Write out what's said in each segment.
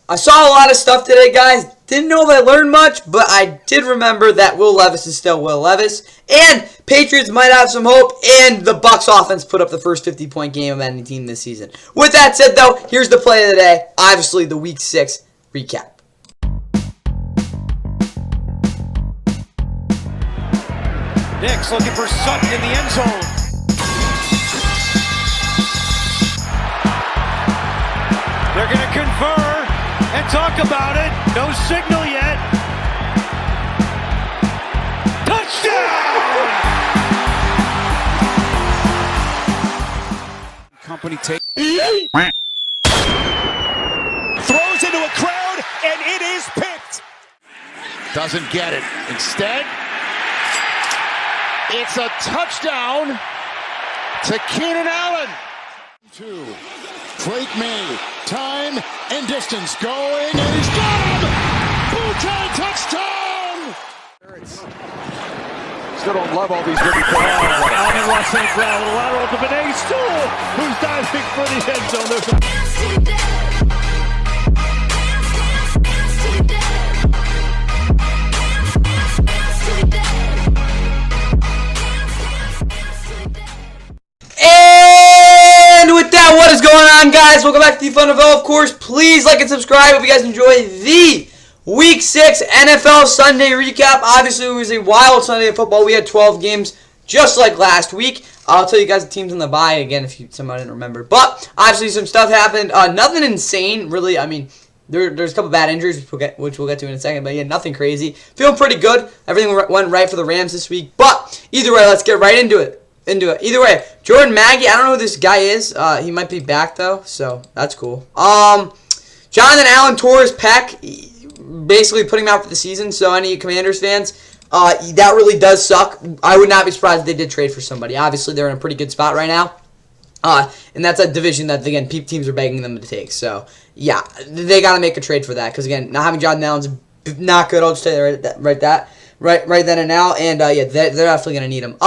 I saw a lot of stuff today, guys. Didn't know if I learned much, but I did remember that Will Levis is still Will Levis. And Patriots might have some hope, and the Bucs offense put up the first 50-point game of any team this season. With that said, though, here's the play of the day. Obviously, the Week 6 recap. Nix looking for Sutton in the end zone. They're going to confer and talk about it. No signal yet. Touchdown! Company take. Throws into a crowd, and it is picked. Doesn't get it. Instead, it's a touchdown to Keenan Allen. 2. Drake May, time and distance going, and he's got him! Bouquet touchdown! Still don't love all these different calls. Alvin Ross St. Brown with a lateral to Benet Stool, who's diving for the end zone. There's And with that, what is going on, guys? Welcome back to the Fun of L. Of course, please like and subscribe if you guys enjoy the Week 6 NFL Sunday recap. Obviously, it was a wild Sunday of football. We had 12 games just like last week. I'll tell you guys the teams in the bye again if somebody didn't remember. But obviously, some stuff happened. Nothing insane, really. I mean, there's a couple bad injuries, which we'll get to in a second. But yeah, nothing crazy. Feeling pretty good. Everything went right for the Rams this week. But either way, let's get right into it. Either way, Jordan Maggie, I don't know who this guy is. He might be back, though, so that's cool. Jonathan Allen tore his pec, basically putting him out for the season, so any Commanders fans, that really does suck. I would not be surprised if they did trade for somebody. Obviously, they're in a pretty good spot right now, and that's a division that, again, teams are begging them to take. So, yeah, they got to make a trade for that, because, again, not having Jonathan Allen's not good. I'll just tell you right then and now, and, yeah, they're definitely going to need him.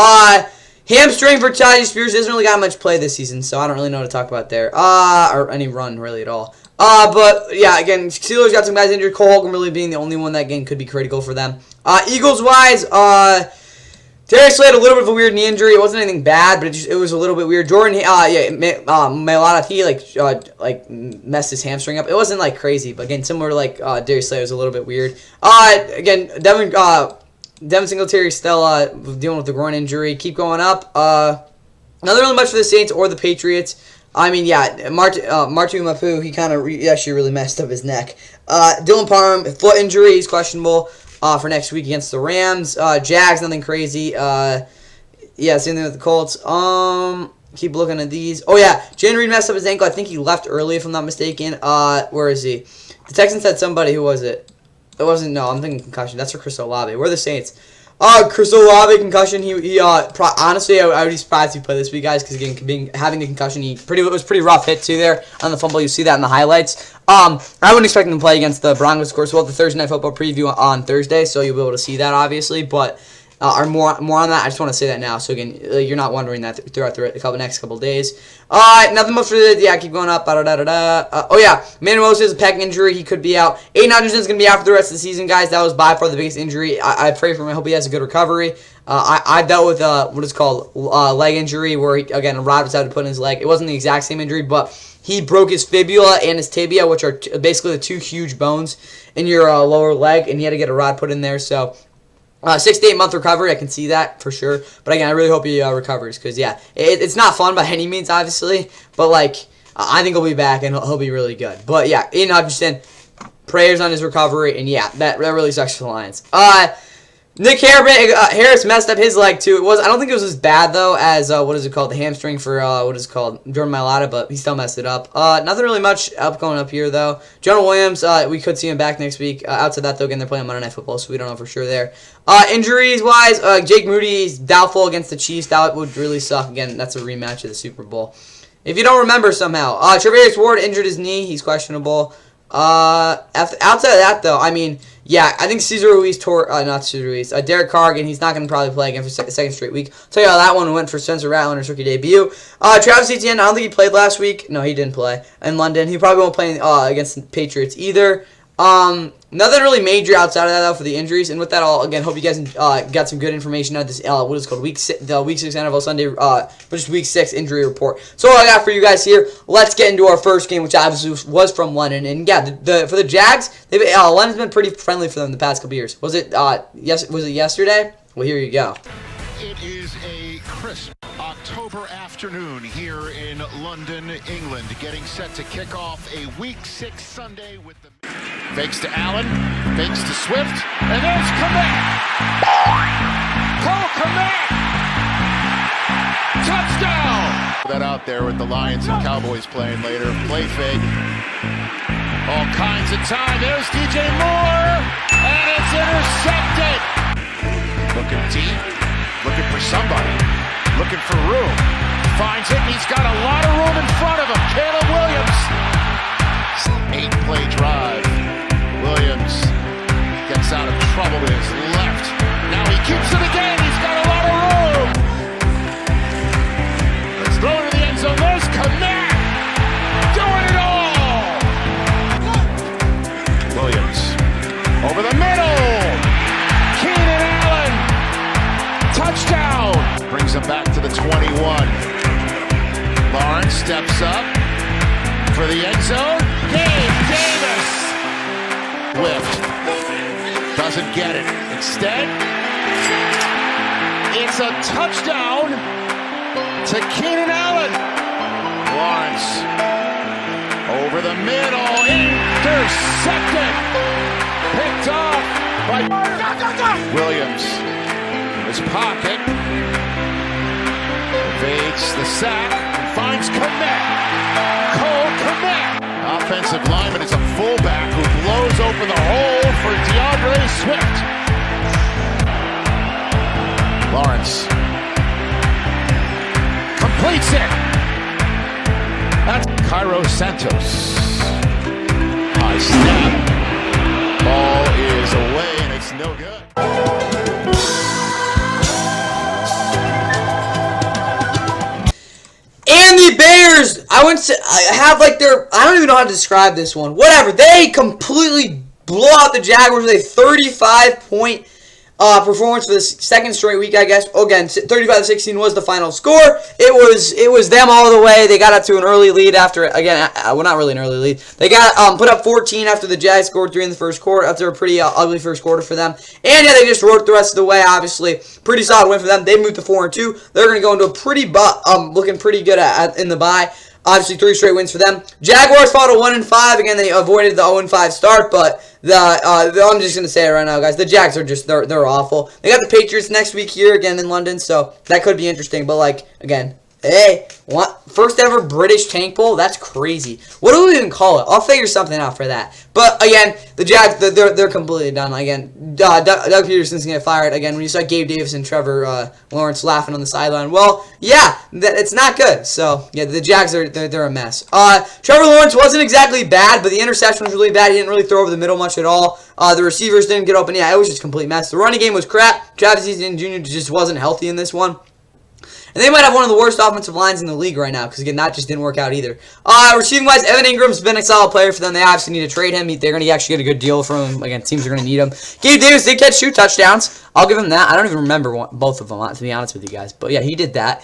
Hamstring for Tyjae Spears hasn't really got much play this season, so I don't really know what to talk about there. Or any run, really, at all. But, yeah, again, Steelers got some guys injured. Cole Holcomb really being the only one that, again, could be critical for them. Eagles-wise, Darius Slay had a little bit of a weird knee injury. It wasn't anything bad, but it was a little bit weird. Jordan, Mailata, he, messed his hamstring up. It wasn't, crazy, but, again, similar to, Darius Slay, it was a little bit weird. Again, Devin Singletary still dealing with the groin injury. Keep going up. Not really much for the Saints or the Patriots. I mean, yeah, Martu Mapu, he kind of actually really messed up his neck. Dylan Parham, foot injury, he's questionable for next week against the Rams. Jags, nothing crazy. Yeah, same thing with the Colts. Keep looking at these. Oh, yeah, Jalen Reed messed up his ankle. I think he left early, if I'm not mistaken. Where is he? The Texans had somebody. Who was it? It wasn't, no, I'm thinking concussion. That's for Chris Olave. We're the Saints. Chris Olave, concussion. Honestly, I would be surprised if he played this week, guys, because, again, having the concussion, it was pretty rough hit, too, there on the fumble. You see that in the highlights. I wouldn't expect him to play against the Broncos, of course. We'll have the Thursday Night Football preview on Thursday, so you'll be able to see that, obviously, but more on that. I just want to say that now, so again, you're not wondering that throughout the next couple of days. Nothing much for the, yeah, keep going up. Oh yeah, Manuel has a pec injury. He could be out. Aiden Hutchinson's going to be out for the rest of the season, guys. That was by far the biggest injury. I pray for him. I hope he has a good recovery. I dealt with what is called leg injury, where again, a rod was had to put in his leg. It wasn't the exact same injury, but he broke his fibula and his tibia, which are basically the two huge bones in your lower leg, and he had to get a rod put in there. So 6 to 8 month recovery, I can see that for sure. But again, I really hope he recovers, because yeah, it's not fun by any means, obviously. But I think he'll be back and he'll be really good. But yeah, Aiden Hutchinson, prayers on his recovery, and yeah, that really sucks for the Lions. Nick Harris messed up his leg too. I don't think it was as bad though as the hamstring for Jordan Mailata, but he still messed it up. Nothing really much going up here though. Jonah Williams, we could see him back next week. Outside that though, again, they're playing Monday Night Football, so we don't know for sure there. Injuries wise, Jake Moody's doubtful against the Chiefs. That would really suck. Again, that's a rematch of the Super Bowl. If you don't remember somehow, Travarius Ward injured his knee. He's questionable. Outside of that though, I mean, Yeah, I think Cesar Ruiz not Cesar Ruiz, Derek Carr, and he's not going to probably play again for the second straight week. I'll tell you how that one went for Spencer Rattler in his rookie debut. Travis Etienne, I don't think he played last week. No, he didn't play in London. He probably won't play against the Patriots either. Nothing really major outside of that, though, for the injuries. And with that, all again, hope you guys got some good information out of this, what is it called, the Week 6 NFL Sunday, just Week 6 injury report. So all I got for you guys here, let's get into our first game, which obviously was from London. And yeah, for the Jags, London's been pretty friendly for them the past couple years. Was it yesterday? Well, here you go. It is a crisp October afternoon here in London, England, getting set to kick off a Week 6 Sunday with the... Fakes to Allen, fakes to Swift, and there's Komet! Cole Komet! Touchdown! That out there with the Lions and Cowboys playing later. Play fake. All kinds of time. There's DJ Moore, and it's intercepted! Looking deep, looking for somebody, looking for room. Finds it, and he's got a lot of room in front of him. Caleb Williams. 8-play drive. Williams gets out of trouble to his left. Now he keeps it again. He's got a lot of room. Let's throw it to the end zone. There's Komet doing it all. Williams over the middle. Keenan Allen. Touchdown. Brings him back to the 21. Lawrence steps up for the end zone. Gabe Davis. Whiffed. Doesn't get it. Instead, it's a touchdown to Keenan Allen. Lawrence over the middle. Intercepted. Picked off by Williams. His pocket. Evades the sack. And finds Komet. Cole Komet. Offensive lineman is a fullback who blows open the hole for DeAndre Swift. Lawrence completes it. That's Cairo Santos. High snap. Ball is away and it's no good. And the Bears, I don't even know how to describe this one. Whatever, they completely blew out the Jaguars with a 35-point performance for the second straight week, I guess. Again, 35-16 was the final score. It was them all the way. They got up to an early lead after, again, well, not really an early lead. They got put up 14 after the Jags scored 3 in the first quarter, after a pretty ugly first quarter for them. And yeah, they just rode the rest of the way, obviously. Pretty solid win for them. They moved to 4-2. They're going to go into a pretty, looking pretty good in the bye. Obviously, 3 straight wins for them. Jaguars fought a 1-5. Again, they avoided the 0-5 start, but I'm just going to say it right now, guys. The Jags are just, they're awful. They got the Patriots next week here again in London, so that could be interesting. But, like, again, hey, first ever British tank bowl? That's crazy. What do we even call it? I'll figure something out for that. But, again, the Jags, they're completely done. Again, Doug Peterson's going to get fired. Again, when you saw Gabe Davis and Trevor Lawrence laughing on the sideline, well, yeah, it's not good. So, yeah, the Jags, they're a mess. Trevor Lawrence wasn't exactly bad, but the interception was really bad. He didn't really throw over the middle much at all. The receivers didn't get open. Yeah, it was just a complete mess. The running game was crap. Travis Etienne Jr. just wasn't healthy in this one. And they might have one of the worst offensive lines in the league right now because, again, that just didn't work out either. Receiving-wise, Evan Ingram's been a solid player for them. They obviously need to trade him. They're going to actually get a good deal from him. Again, teams are going to need him. Gabe Davis did catch 2 touchdowns. I'll give him that. I don't even remember both of them, to be honest with you guys. But, yeah, he did that.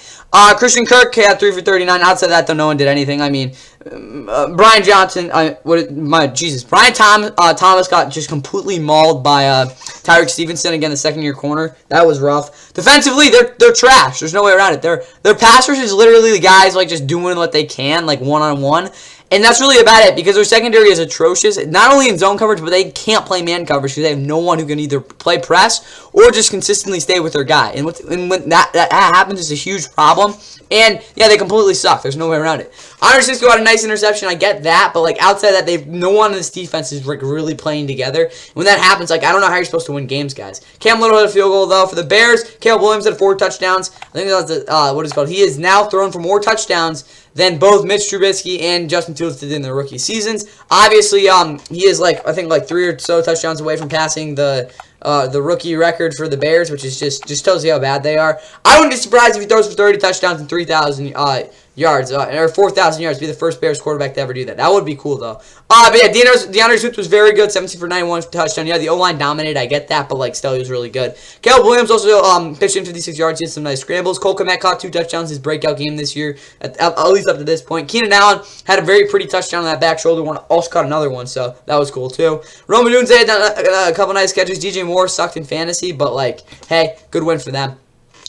Christian Kirk had 3 for 39. Outside of that, though, no one did anything. I mean, Brian Johnson, Brian Thomas got just completely mauled by Tyreek Stevenson, again, the second-year corner. That was rough. Defensively, they're trash. There's no way around it. Their pass rush is literally the guys like just doing what they can, like one-on-one. And that's really about it because their secondary is atrocious, not only in zone coverage, but they can't play man coverage because they have no one who can either play press or just consistently stay with their guy. And when that happens, it's a huge problem. And, yeah, they completely suck. There's no way around it. Honor Cisco had a nice interception. I get that. But, like, outside of that, no one in this defense is like really playing together. When that happens, like, I don't know how you're supposed to win games, guys. Cam Little had a field goal, though. For the Bears, Caleb Williams had 4 touchdowns. I think that's he is now thrown for more touchdowns than both Mitch Trubisky and Justin Fields did in their rookie seasons. Obviously, he is I think 3 or so touchdowns away from passing the rookie record for the Bears, which is just tells you how bad they are. I wouldn't be surprised if he throws for 30 touchdowns and 3,000 yards, or 4,000 yards, be the first Bears quarterback to ever do that. That would be cool, though. But yeah, DeAndre Swift was very good, 17 for 91 touchdown. Yeah, the O-line dominated, I get that, but still he was really good. Caleb Williams also pitched in 56 yards, he had some nice scrambles. Cole Kmet caught 2 touchdowns, his breakout game this year, at least up to this point. Keenan Allen had a very pretty touchdown on that back shoulder one, also caught another one, so that was cool, too. Roman Dunze had done a couple nice catches. DJ Moore sucked in fantasy, but, hey, good win for them.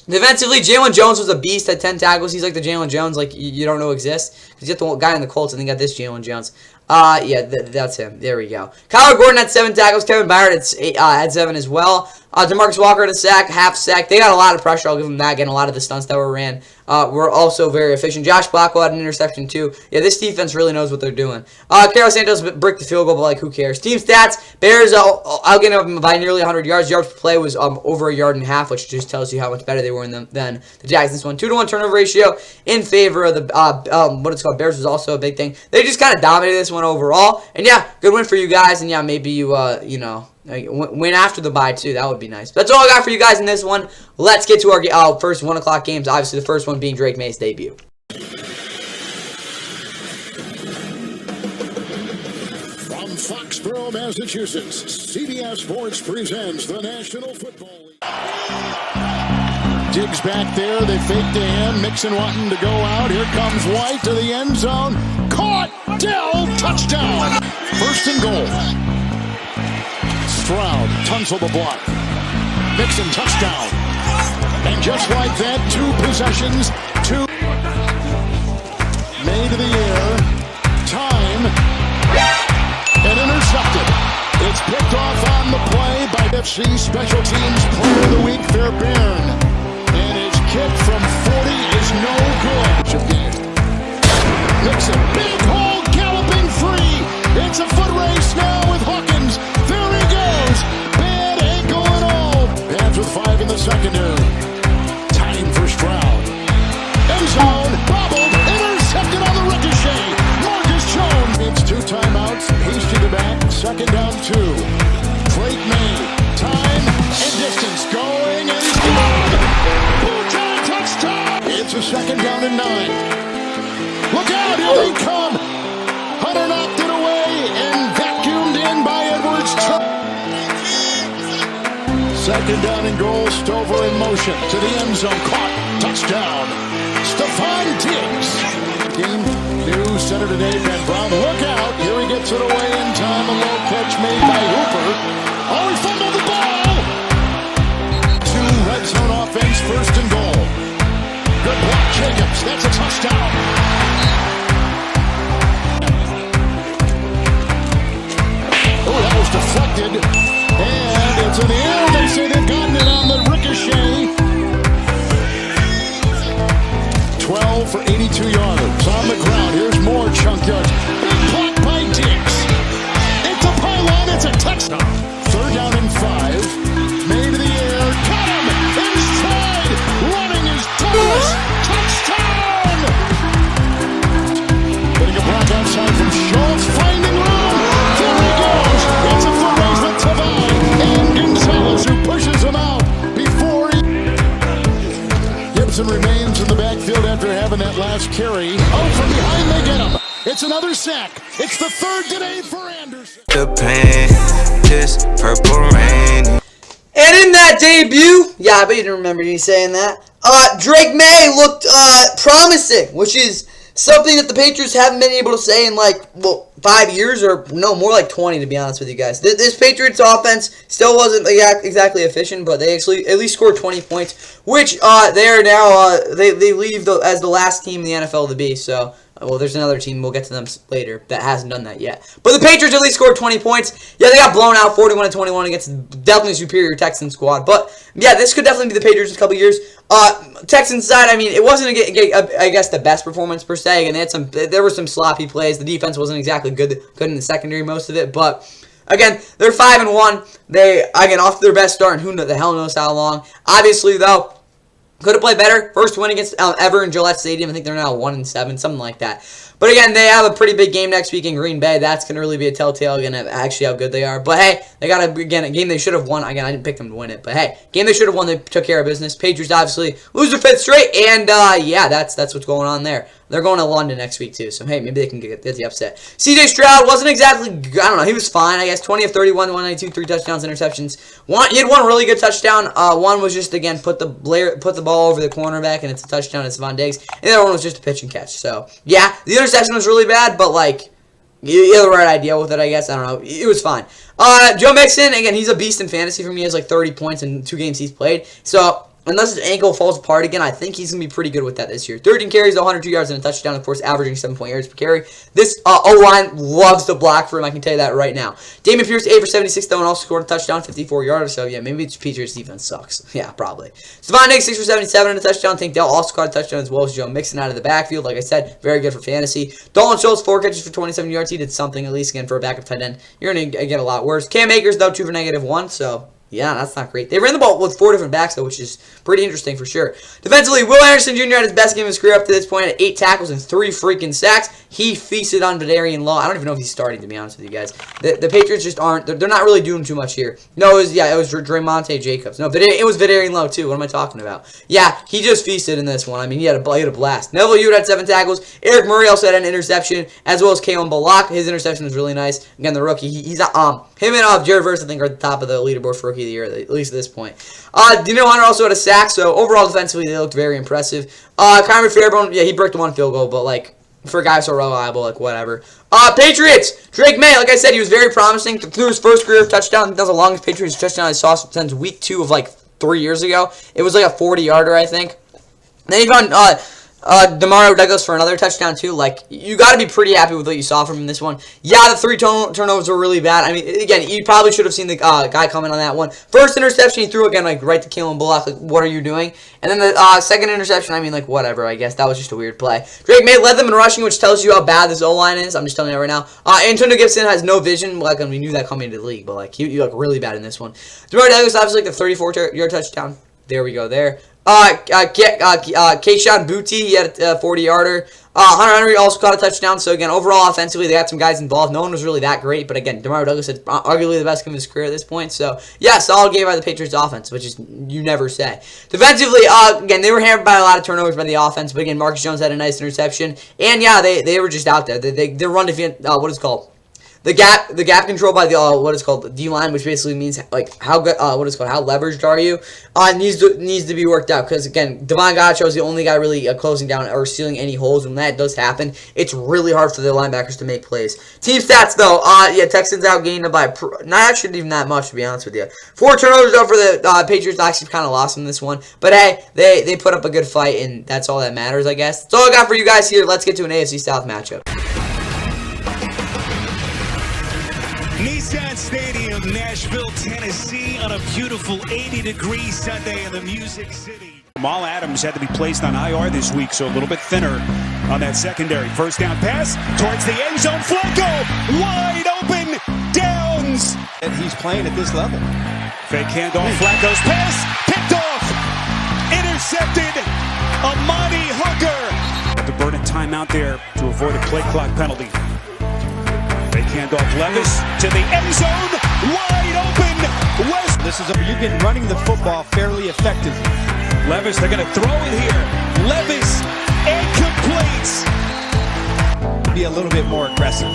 Defensively, Jalen Jones was a beast at 10 tackles. He's like the Jalen Jones you don't know exists. Because you got the guy in the Colts and then got this Jalen Jones. Yeah, that's him. There we go. Kyler Gordon had 7 tackles. Kevin Byard had 7 as well. DeMarcus Walker had a sack, half sack. They got a lot of pressure. I'll give them that. Again, a lot of the stunts that were ran were also very efficient. Josh Blackwell had an interception too. Yeah, this defense really knows what they're doing. Carlos Santos bricked the field goal, but who cares? Team stats: Bears outgained them by nearly 100 yards. Yards per play was over 1.5 yards, which just tells you how much better they were than the Jags. This one, 2-to-1 turnover ratio in favor of the what it's called Bears was also a big thing. They just kind of dominated this one overall, and yeah, good win for you guys. And yeah, maybe you win after the bye too. That would be nice. That's all I got for you guys in this one. Let's get to our first 1 o'clock games. Obviously, the first one being Drake May's debut. From Foxborough, Massachusetts, CBS Sports presents the National Football League. Diggs back there. They fake to him. Mixon wanting to go out. Here comes White to the end zone. Caught. Dell. Touchdown. First and goal. Stroud, Tunsil the block. Mixon, touchdown. And just like that, 2 possessions, 2. Made to the air. Time. And intercepted. It's picked off on the play by FC Special Teams Player of the Week, Fairbairn. And his kick from 40 is no good. Mixon, big hole, galloping free. It's a foot race now with Hawkins. There he goes. Bad ankle and all. Pats with 5 in the secondary. Time for Stroud. End zone. Bobbled. Intercepted on the ricochet. Marcus Jones. It's 2 timeouts. Hasty to back. Second down 2. Drake May. Time and distance. Going and he's gone. Blue-tie touchdown. It's a second down and 9. Look out. Here they come. Hunter knocked it away and vacuumed in by Edwards. Second down and goal. Stover in motion to the end zone. Caught. Touchdown. Stephon Diggs. Game new center today. Ben Brown. Look out. Here he gets it away in time. A low catch made by Hooper. Oh, he fumbled the ball. 2 red zone offense. First and goal. Good block. Jacobs. That's a touchdown. Deflected, and it's in the air. They say they've gotten it on the ricochet. 12 for 82 yards on the ground. Here's more chunk yards. Big block by Diggs. It's a pylon. It's a touchdown. Third down and 5. Made to the air. Got him. Inside. Running is Thomas. Touchdown. Getting a block outside from Schultz. Finding room. There he goes. It's a foot race with Tavai and Gonzalez, who pushes him out before he... Gibson remains in the backfield after having that last carry. Oh, from behind they get him. It's another sack. It's the 3rd today for Anderson. The pain, this purple rain. And in that debut, yeah, I bet you didn't remember me saying that, Drake May looked promising, which is something that the Patriots haven't been able to say in 5 years, or no, more like 20 to be honest with you guys. This Patriots offense still wasn't exactly efficient, but they actually at least scored 20 points, which they are now they leave as the last team in the NFL to be. So, well, there's another team, we'll get to them later, that hasn't done that yet. But the Patriots at least scored 20 points. Yeah, they got blown out 41-21 against definitely superior Texans squad. But yeah, this could definitely be the Patriots in a couple years. Texans side, I mean, it wasn't I guess the best performance per se, and there were some sloppy plays. The defense wasn't exactly good in the secondary, most of it, but again, they're 5-1. They again off their best start, and who the hell knows how long. Obviously, though, Could have played better. First win against ever in Gillette Stadium. I think they're now 1-7, something like that. But again, they have a pretty big game next week in Green Bay. That's going to really be a telltale again of actually how good they are. But hey, they got a game they should have won. Again, I didn't pick them to win it. But hey, game they should have won. They took care of business. Patriots obviously lose their 5th straight. And yeah, that's what's going on there. They're going to London next week too. So hey, maybe they can get the upset. CJ Stroud wasn't exactly, I don't know, he was fine. I guess 20 of 31, 192, 3 touchdowns, interceptions. He had one really good touchdown. One was just, again, put the ball over the cornerback, and it's a touchdown. It's Von Diggs. And the other one was just a pitch and catch. So yeah, the interception was really bad, but like, you had the right idea with it, I guess. I don't know. It was fine. Joe Mixon, again, he's a beast in fantasy for me. He has like 30 points in 2 games he's played. So unless his ankle falls apart again, I think he's going to be pretty good with that this year. 13 carries, 102 yards, and a touchdown, of course, averaging 7 yards per carry. This O-line loves to block for him, I can tell you that right now. Damian Pierce, 8 for 76, though, and also scored a touchdown, 54 yards. So, yeah, maybe the Patriots defense sucks. Yeah, probably. Stephon Diggs, 6 for 77, and a touchdown. Tank Dell also caught a touchdown as well as Joe Mixon out of the backfield. Like I said, very good for fantasy. Dalton Schultz, 4 catches for 27 yards. He did something, at least, again, for a backup tight end. You're going to get a lot worse. Cam Akers, though, 2 for -1, so yeah, that's not great. They ran the ball with 4 different backs, though, which is pretty interesting for sure. Defensively, Will Anderson Jr. had his best game of his career up to this point at 8 tackles and 3 freaking sacks. He feasted on Vadarian Law. I don't even know if he's starting, to be honest with you guys. The Patriots just aren't. They're not really doing too much here. No, it was Dramonte Jacobs. No, it was Vadarian Law, too. What am I talking about? Yeah, he just feasted in this one. I mean, he had a blast. Neville Ewert had 7 tackles. Eric Murray also had an interception, as well as Kalen Balak. His interception was really nice. Again, the rookie. Him and Jared Verse, I think, are at the top of the leaderboard for Rookie of the Year, at least at this point. Dino Hunter also had a sack, so overall defensively they looked very impressive. Kyler Fairbairn, yeah, he bricked 1 field goal, but like for a guy so reliable, like whatever. Patriots, Drake May, like I said, he was very promising through his first career touchdown. That was the longest Patriots touchdown I saw since week 2 of like 3 years ago. It was like a 40-yarder, I think. Then he found Demario Douglas for another touchdown too. Like, you got to be pretty happy with what you saw from him in this one. Yeah, the 3 turnovers were really bad. I mean, again, you probably should have seen the guy coming on that one. First interception, he threw again, like, right to Kalen Bullock. Like, what are you doing? And then the second interception, I mean, like, whatever, I guess. That was just a weird play. Drake May led them in rushing, which tells you how bad this O-line is. I'm just telling you right now. Antonio Gibson has no vision. Like, I mean, we knew that coming into the league, but, like, he looked really bad in this one. Demario Douglas, obviously, like, the 34-yard touchdown. There we go there. Keyshawn Booty, he had a 40-yarder. Hunter Henry also caught a touchdown. So, again, overall, offensively, they had some guys involved. No one was really that great. But, again, Demario Douglas had arguably the best game of his career at this point. So, yeah, solid game by the Patriots offense, which is you never say. Defensively, again, they were hampered by a lot of turnovers by the offense. But, again, Marcus Jones had a nice interception. And, yeah, they were just out there. Their run defense, what is it called? The gap control by the what is called the D-line, which basically means like how good how leveraged are you, needs to be worked out, because again, Devon Gotcho is the only guy really closing down or sealing any holes. When that does happen, it's really hard for the linebackers to make plays. Team stats though, yeah, Texans outgained them by not actually even that much, to be honest with you. 4 turnovers though for the Patriots. Actually kind of lost in this one, but hey, they put up a good fight, and that's all that matters, I guess. That's all I got for you guys here. Let's get to an AFC South matchup. Nissan Stadium, Nashville, Tennessee, on a beautiful 80-degree Sunday in the Music City. Jamal Adams had to be placed on IR this week, so a little bit thinner on that secondary. First down pass towards the end zone. Flacco, wide open, Downs. And he's playing at this level. Fake handoff, Flacco's pass, picked off, intercepted, Amani Hooker. The burden timeout there to avoid a play clock penalty. Fake handoff, Levis to the end zone, wide open, West. You've been running the football fairly effectively. Levis, they're going to throw it here. Levis, incomplete. Be a little bit more aggressive.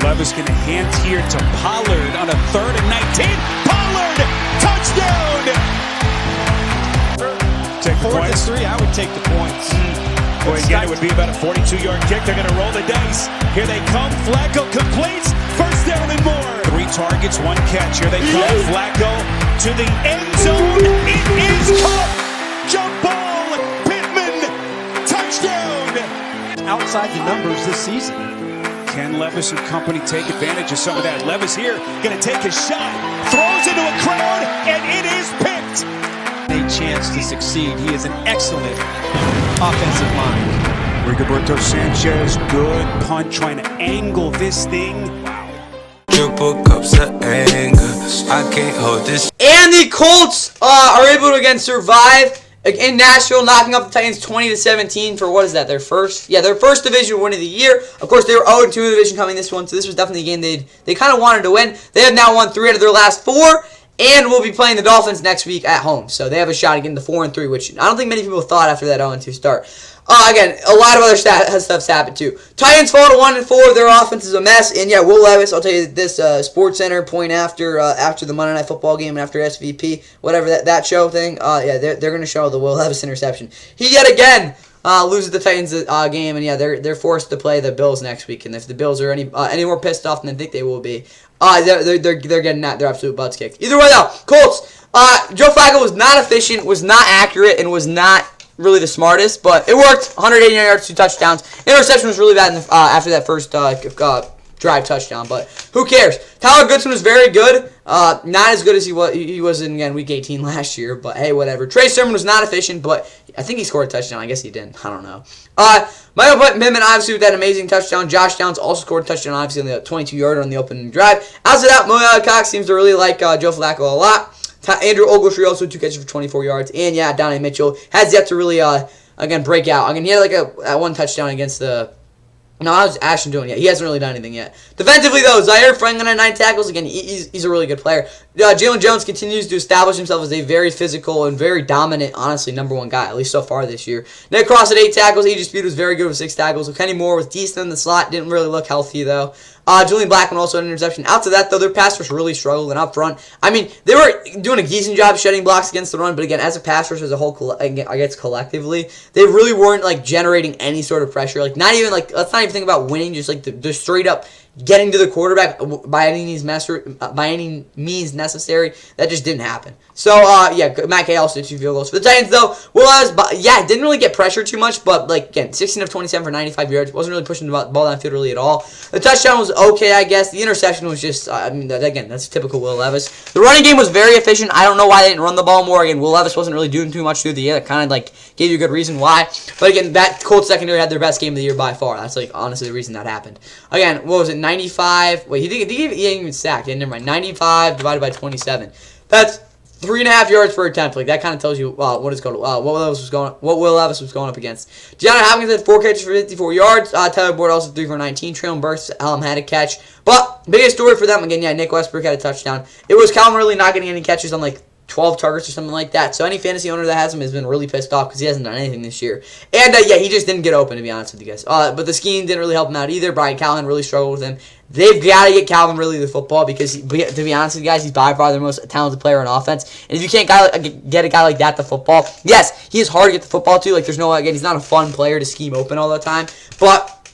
Levis going to hand here to Pollard on a 3rd and 19. Pollard, touchdown. Take the 4th and 3, I would take the points. Boy, again, it would be about a 42-yard kick. They're going to roll the dice. Here they come. Flacco completes. First down and more. 3 targets, 1 catch. Here they come. Flacco to the end zone. It is caught. Jump ball. Pittman. Touchdown. Outside the numbers this season. Can Levis and company take advantage of some of that? Levis here going to take a shot. Throws into a crowd, and it is picked. A chance to succeed. He is an excellent offensive line. Rigoberto Sanchez, good punt, trying to angle this thing. Triple cups of anger, I can't hold this. And the Colts are able to again survive in Nashville, knocking off the Titans 20-17 for what is that? Their first division win of the year. Of course, they were 0-2 in the division coming this one, so this was definitely a game they kind of wanted to win. They have now won 3 out of their last 4, and will be playing the Dolphins next week at home. So they have a shot at getting to 4-3, which I don't think many people thought after that 0-2 start. Again, a lot of other stuff's happened too. Titans fall to 1-4. Their offense is a mess. And yeah, Will Levis, I'll tell you this, Sports Center point after the Monday Night Football game and after SVP, whatever that show thing. Yeah, they're going to show the Will Levis interception. He yet again loses the Titans game, and yeah, they're forced to play the Bills next week. And if the Bills are any more pissed off than I think they will be, they're getting their absolute butts kicked. Either way though, Colts. Joe Flacco was not efficient, was not accurate, and was not really the smartest, but it worked. 189 yards, 2 touchdowns. Interception was really bad after that first drive touchdown, but who cares? Tyler Goodson was very good. Not as good as he was in, again, Week 18 last year, but hey, whatever. Trey Sermon was not efficient, but I think he scored a touchdown. I guess he didn't. I don't know. Michael Pittman, obviously, with that amazing touchdown. Josh Downs also scored a touchdown, obviously, on the 22-yarder on the opening drive. Outside that, Mo Cox seems to really like Joe Flacco a lot. Andrew Ogletree also 2 catches for 24 yards. And yeah, Donnie Mitchell has yet to really, again, break out. Again, he had like a 1 touchdown against the... No, I was Ashton doing it. He hasn't really done anything yet. Defensively, though, Zaire Franklin at 9 tackles. Again, he's a really good player. Jalen Jones continues to establish himself as a very physical and very dominant, honestly, number 1 guy, at least so far this year. Nick Cross at 8 tackles. AJ Speed was very good with 6 tackles. So Kenny Moore was decent in the slot. Didn't really look healthy, though. Julian Blackmon also had an interception. Out to that, though, their pass rush really struggled. And up front, I mean, they were doing a decent job shedding blocks against the run. But again, as a pass rush as a whole, I guess collectively, they really weren't like generating any sort of pressure. Like not even like let's not even think about winning. Just like the straight up getting to the quarterback by any means necessary. That just didn't happen. So yeah, Matt Gay also did 2 field goals for the Titans though. Didn't really get pressure too much, but like again, 16 of 27 for 95 yards. Wasn't really pushing the ball downfield really at all. The touchdown was okay, I guess. The interception was just, again, that's typical Will Levis. The running game was very efficient. I don't know why they didn't run the ball more. Again, Will Levis wasn't really doing too much through the air. That kind of like gave you a good reason why. But again, that Colts secondary had their best game of the year by far. That's like honestly the reason that happened. Again, what was it? 95. Wait, he didn't even sack. Yeah, never mind. 95 divided by 27. That's 3.5 yards per attempt. Like that kind of tells you what Will Levis was going up against. DeAndre Hopkins had 4 catches for 54 yards. Tyler Boyd also 3 for 19. Traylon Burks had a catch. But biggest story for them again, yeah, Nick Westbrook had a touchdown. It was Calvin Ridley not getting any catches on like 12 targets or something like that. So any fantasy owner that has him has been really pissed off because he hasn't done anything this year. And yeah, he just didn't get open, to be honest with you guys. But the scheme didn't really help him out either. Brian Callahan really struggled with him. They've got to get Calvin Ridley the football because, to be honest with you guys, he's by far their most talented player on offense. And if you can't get a guy like that the football, yes, he is hard to get the football to. Like, he's not a fun player to scheme open all the time. But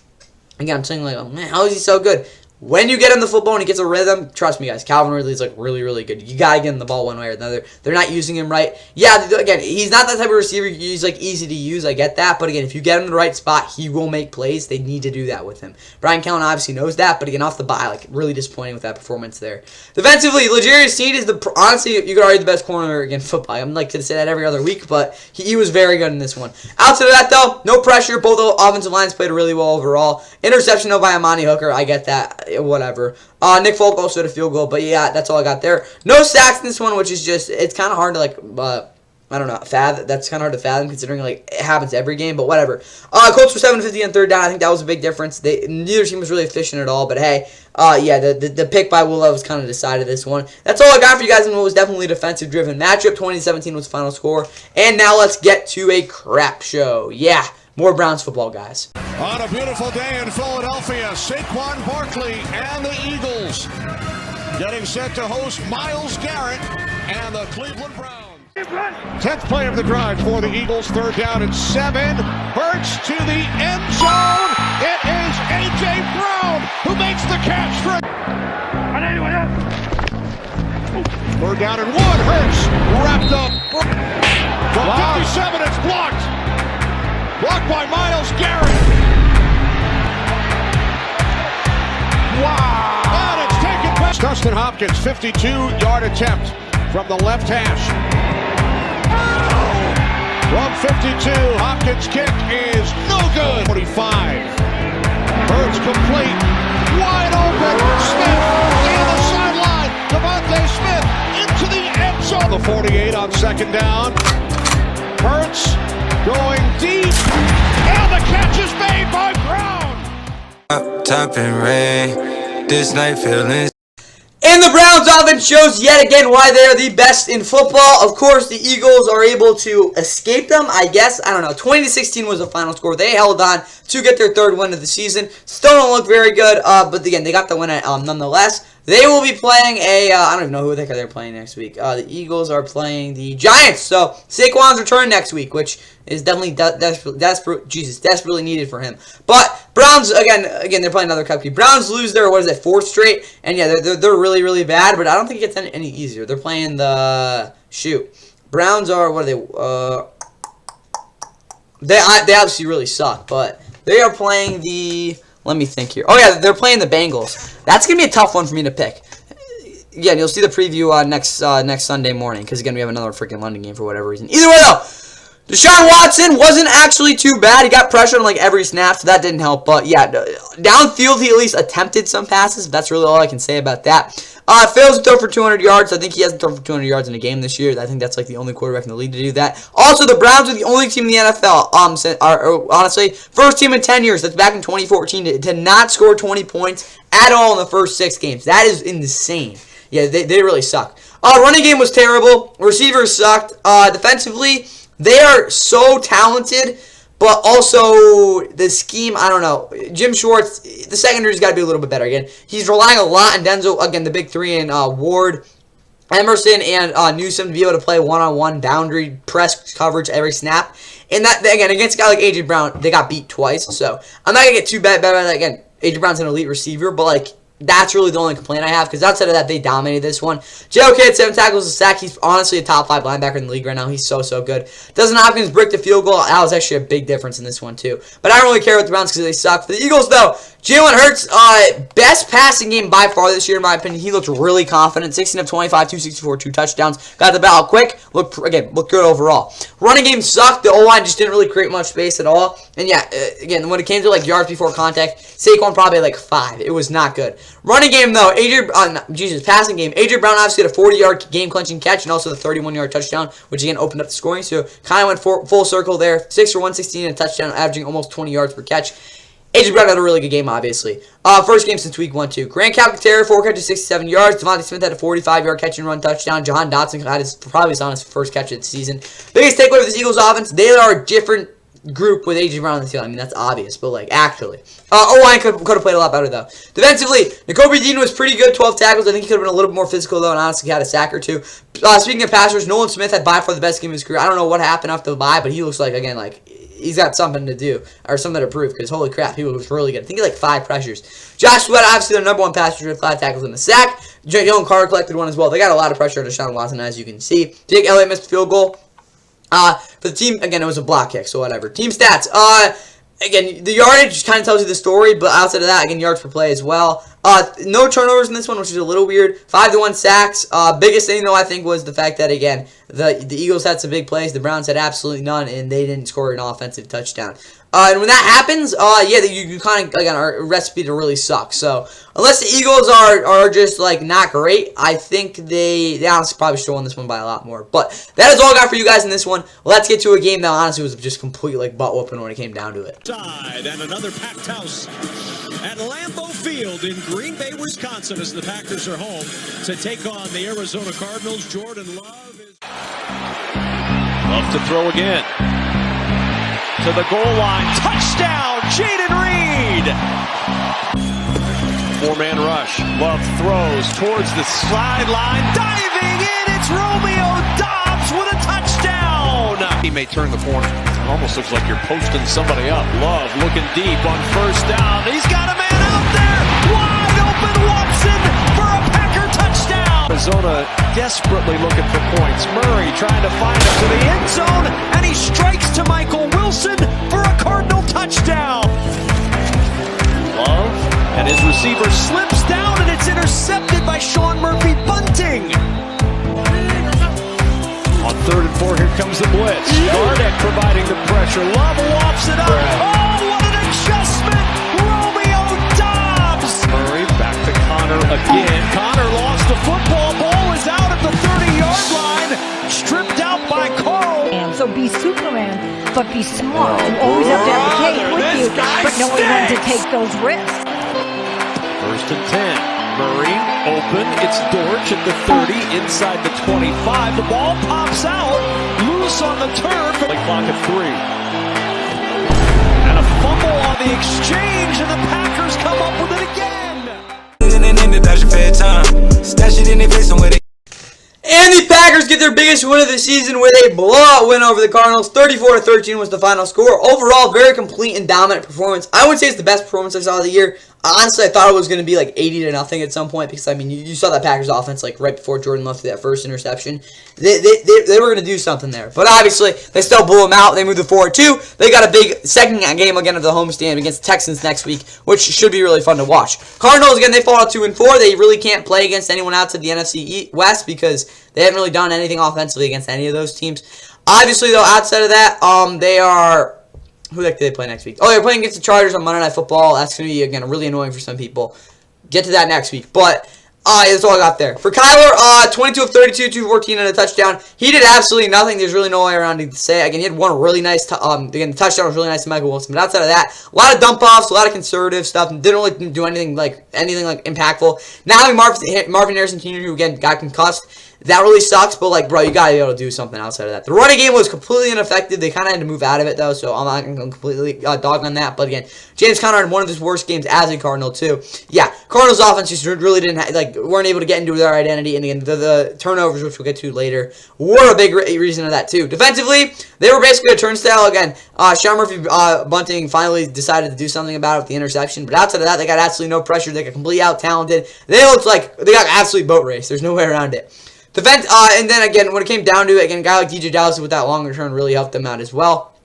again, I'm saying like, oh man, how is he so good? When you get him the football and he gets a rhythm, trust me, guys, Calvin Ridley is like really, really good. You gotta get him the ball one way or another. They're not using him right. Yeah, again, he's not that type of receiver. He's like easy to use. I get that, but again, if you get him in the right spot, he will make plays. They need to do that with him. Brian Callahan obviously knows that, but again, off the bye, like really disappointing with that performance there. Defensively, L'Jarius Sneed is honestly you could argue the best corner in football. I'm like to say that every other week, but he was very good in this one. Outside of that though, no pressure. Both offensive lines played really well overall. Interception though by Amani Hooker. I get that. Whatever. Nick Folk also had a field goal, but yeah, that's all I got there. No sacks in this one, which is just, it's kind of hard to like, I don't know, fathom. That's kind of hard to fathom considering like it happens every game, but whatever. Colts were 7-50 on 3rd down. I think that was a big difference. Neither team was really efficient at all, but hey, yeah, the pick by Will Levis kind of decided this one. That's all I got for you guys in what was definitely a defensive-driven matchup. 20-17 was the final score. And now let's get to a crap show. Yeah. More Browns football, guys. On a beautiful day in Philadelphia, Saquon Barkley and the Eagles getting set to host Myles Garrett and the Cleveland Browns. 10th play of the drive for the Eagles, 3rd down and 7. Hurts to the end zone. It is A.J. Brown who makes the catch. 3rd down and 1. Hurts wrapped up. From 57, it's blocked. Blocked by Myles Garrett. Wow. And it's taken back. Dustin Hopkins, 52-yard attempt from the left hash. From 52, Hopkins' kick is no good. 45. Hurts complete. Wide open. Smith in the sideline. Devontae Smith into the end zone. The 48 on 2nd down. Hurts going deep. And the catch is made by Brown. Top and rain, this night feeling. And the Browns offense shows yet again why they are the best in football. Of course, the Eagles are able to escape them, I guess. I don't know. 20-16 was the final score. They held on to get their third win of the season. Still don't look very good, but again, they got the win nonetheless. They will be playing I don't even know who the heck they're playing next week. The Eagles are playing the Giants. So, Saquon's return next week, which is definitely desperately needed for him. But Browns, again, they're playing another cupcake. Browns lose their, fourth straight. And yeah, they're really, really bad, but I don't think it gets any easier. They're playing Browns are, what are they obviously really suck, but they are playing let me think here. Oh, yeah, they're playing the Bengals. That's going to be a tough one for me to pick. Again, you'll see the preview next Sunday morning, because, again, we have another freaking London game for whatever reason. Either way, though, Deshaun Watson wasn't actually too bad. He got pressured on, every snap, so that didn't help. But, yeah, downfield, he at least attempted some passes. That's really all I can say about that. Fails to throw for 200 yards. I think he hasn't thrown for 200 yards in a game this year. I think that's the only quarterback in the league to do that. Also, the Browns are the only team in the NFL, honestly, first team in 10 years, that's back in 2014, to not score 20 points at all in the first 6 games. That is insane. Yeah, they really suck. Running game was terrible. Receivers sucked. Defensively, they are so talented. But also, the scheme, I don't know. Jim Schwartz, the secondary's got to be a little bit better. Again, he's relying a lot on Denzel, again, the big three, and Ward, Emerson, and Newsom to be able to play one-on-one boundary press coverage every snap. And that, again, against a guy like A.J. Brown, they got beat twice. So, I'm not going to get too bad about that. Again, A.J. Brown's an elite receiver, but, that's really the only complaint I have, because outside of that, they dominated this one. J.O.K. had 7 tackles, a sack. He's honestly a top 5 linebacker in the league right now. He's so good. Dustin Hopkins bricked the field goal. That was actually a big difference in this one, too. But I don't really care about the Browns because they suck. For the Eagles, though, Jalen Hurts, best passing game by far this year, in my opinion. He looked really confident. 16 of 25, 264, 2 touchdowns. Got the ball quick. Looked good overall. Running game sucked. The O-line just didn't really create much space at all. And yeah, again, when it came to yards before contact, Saquon probably had 5. It was not good. Running game, though, passing game. A.J. Brown obviously had a 40-yard game-clinching catch and also the 31-yard touchdown, which again opened up the scoring. So kind of went full circle there. 6 for 116 and a touchdown, averaging almost 20 yards per catch. A.J. Brown had a really good game, obviously. First game since week 1, too. Grant Calcaterra, 4 catches, 67 yards. Devontae Smith had a 45-yard catch and run touchdown. Jahan Dotson had probably on his first catch of the season. Biggest takeaway for this Eagles offense, they are a different group with A.J. Brown on the field. I mean, that's obvious, but actually. O-line could have played a lot better, though. Defensively, Nakobe Dean was pretty good, 12 tackles. I think he could have been a little bit more physical, though, and honestly had a sack or 2. Speaking of passers, Nolan Smith had by far the best game of his career. I don't know what happened after the bye, but he looks he's got something to do, or something to prove, because holy crap, he was really good. I think he had 5 pressures. Josh Sweat, obviously their number 1 passer with 5 tackles and a sack. Jalen Carter collected 1 as well. They got a lot of pressure on Deshaun Watson, as you can see. Jake Elliott missed a field goal. For the team, again, it was a block kick, so whatever. Team stats. Again, the yardage kind of tells you the story, but outside of that, again, yards per play as well. No turnovers in this one, which is a little weird. 5-1 sacks. Biggest thing, though, I think, was the fact that, again, the Eagles had some big plays. The Browns had absolutely none, and they didn't score an offensive touchdown. And when that happens, you kind of, again, are a recipe to really suck. So, unless the Eagles are just, not great, I think they honestly probably should have won this one by a lot more. But that is all I got for you guys in this one. Let's get to a game that honestly was just completely, butt-whooping when it came down to it. Side and another packed house at Lambeau Field in Green Bay, Wisconsin, as the Packers are home to take on the Arizona Cardinals. Jordan Love to throw again. To the goal line. Touchdown, Jaden Reed. 4-man rush. Love throws towards the sideline. Diving in, it's Romeo Doubs with a touchdown. He may turn the corner. It almost looks like you're posting somebody up. Love looking deep on first down. He's got a man out there. Wide open Watson for a Packer touchdown. Arizona desperately looking for points. Murray trying to find him to the end zone, and he strikes to Michael Wilson for a Cardinal touchdown. Love, and his receiver slips down, and it's intercepted by Sean Murphy Bunting. On 3rd and 4, here comes the blitz. Gardeck providing the pressure. Love whops it up. Oh, what an adjustment! Romeo Doubs. Murray back to Connor again. Connor lost the football. Ball is out at the 30-yard line. Stripped out by Carl. So be super but be smart. You always have to have the cake with you, but knowing when to take those risks. First and 10. Murray open. It's Dortch at the 30, inside the 25. The ball pops out, loose on the turf. Play clock at 3. And a fumble on the exchange, and the Packers come up with it again. And the Packers get their biggest win of the season with a blowout win over the Cardinals. 34-13 was the final score. Overall, very complete and dominant performance. I wouldn't say it's the best performance I saw of the year. Honestly, I thought it was going to be like 80-0 at some point because, I mean, you saw that Packers offense like right before Jordan Love threw that first interception. They were going to do something there. But obviously, they still blew them out. They moved to 4-2. They got a big second game again of the homestand against the Texans next week, which should be really fun to watch. Cardinals, again, they fall out 2-4. They really can't play against anyone outside the NFC West because they haven't really done anything offensively against any of those teams. Obviously, though, outside of that, they are... Who the heck do they play next week? Oh, they're playing against the Chargers on Monday Night Football. That's going to be, again, really annoying for some people. Get to that next week. But that's all I got there. For Kyler, 22 of 32, 214 and a touchdown. He did absolutely nothing. There's really no way around it to say. Again, he had one really nice, again, the touchdown was really nice to Michael Wilson. But outside of that, a lot of dump-offs, a lot of conservative stuff. Didn't really do anything impactful. Now having Marvin Harrison Jr., who, again, got concussed. That really sucks, but, like, bro, you got to be able to do something outside of that. The running game was completely ineffective. They kind of had to move out of it, though, so I'm not going to completely dog on that. But, again, James Conner had one of his worst games as a Cardinal, too. Yeah, Cardinals offense just really didn't, weren't able to get into their identity. And, again, the turnovers, which we'll get to later, were a big reason of that, too. Defensively, they were basically a turnstile. Again, Sean Murphy Bunting finally decided to do something about it with the interception. But outside of that, they got absolutely no pressure. They got completely out-talented. They looked like they got absolutely boat race. There's no way around it. Defense, and then again, when it came down to it, again, a guy like DJ Dallas with that long return really helped them out as well.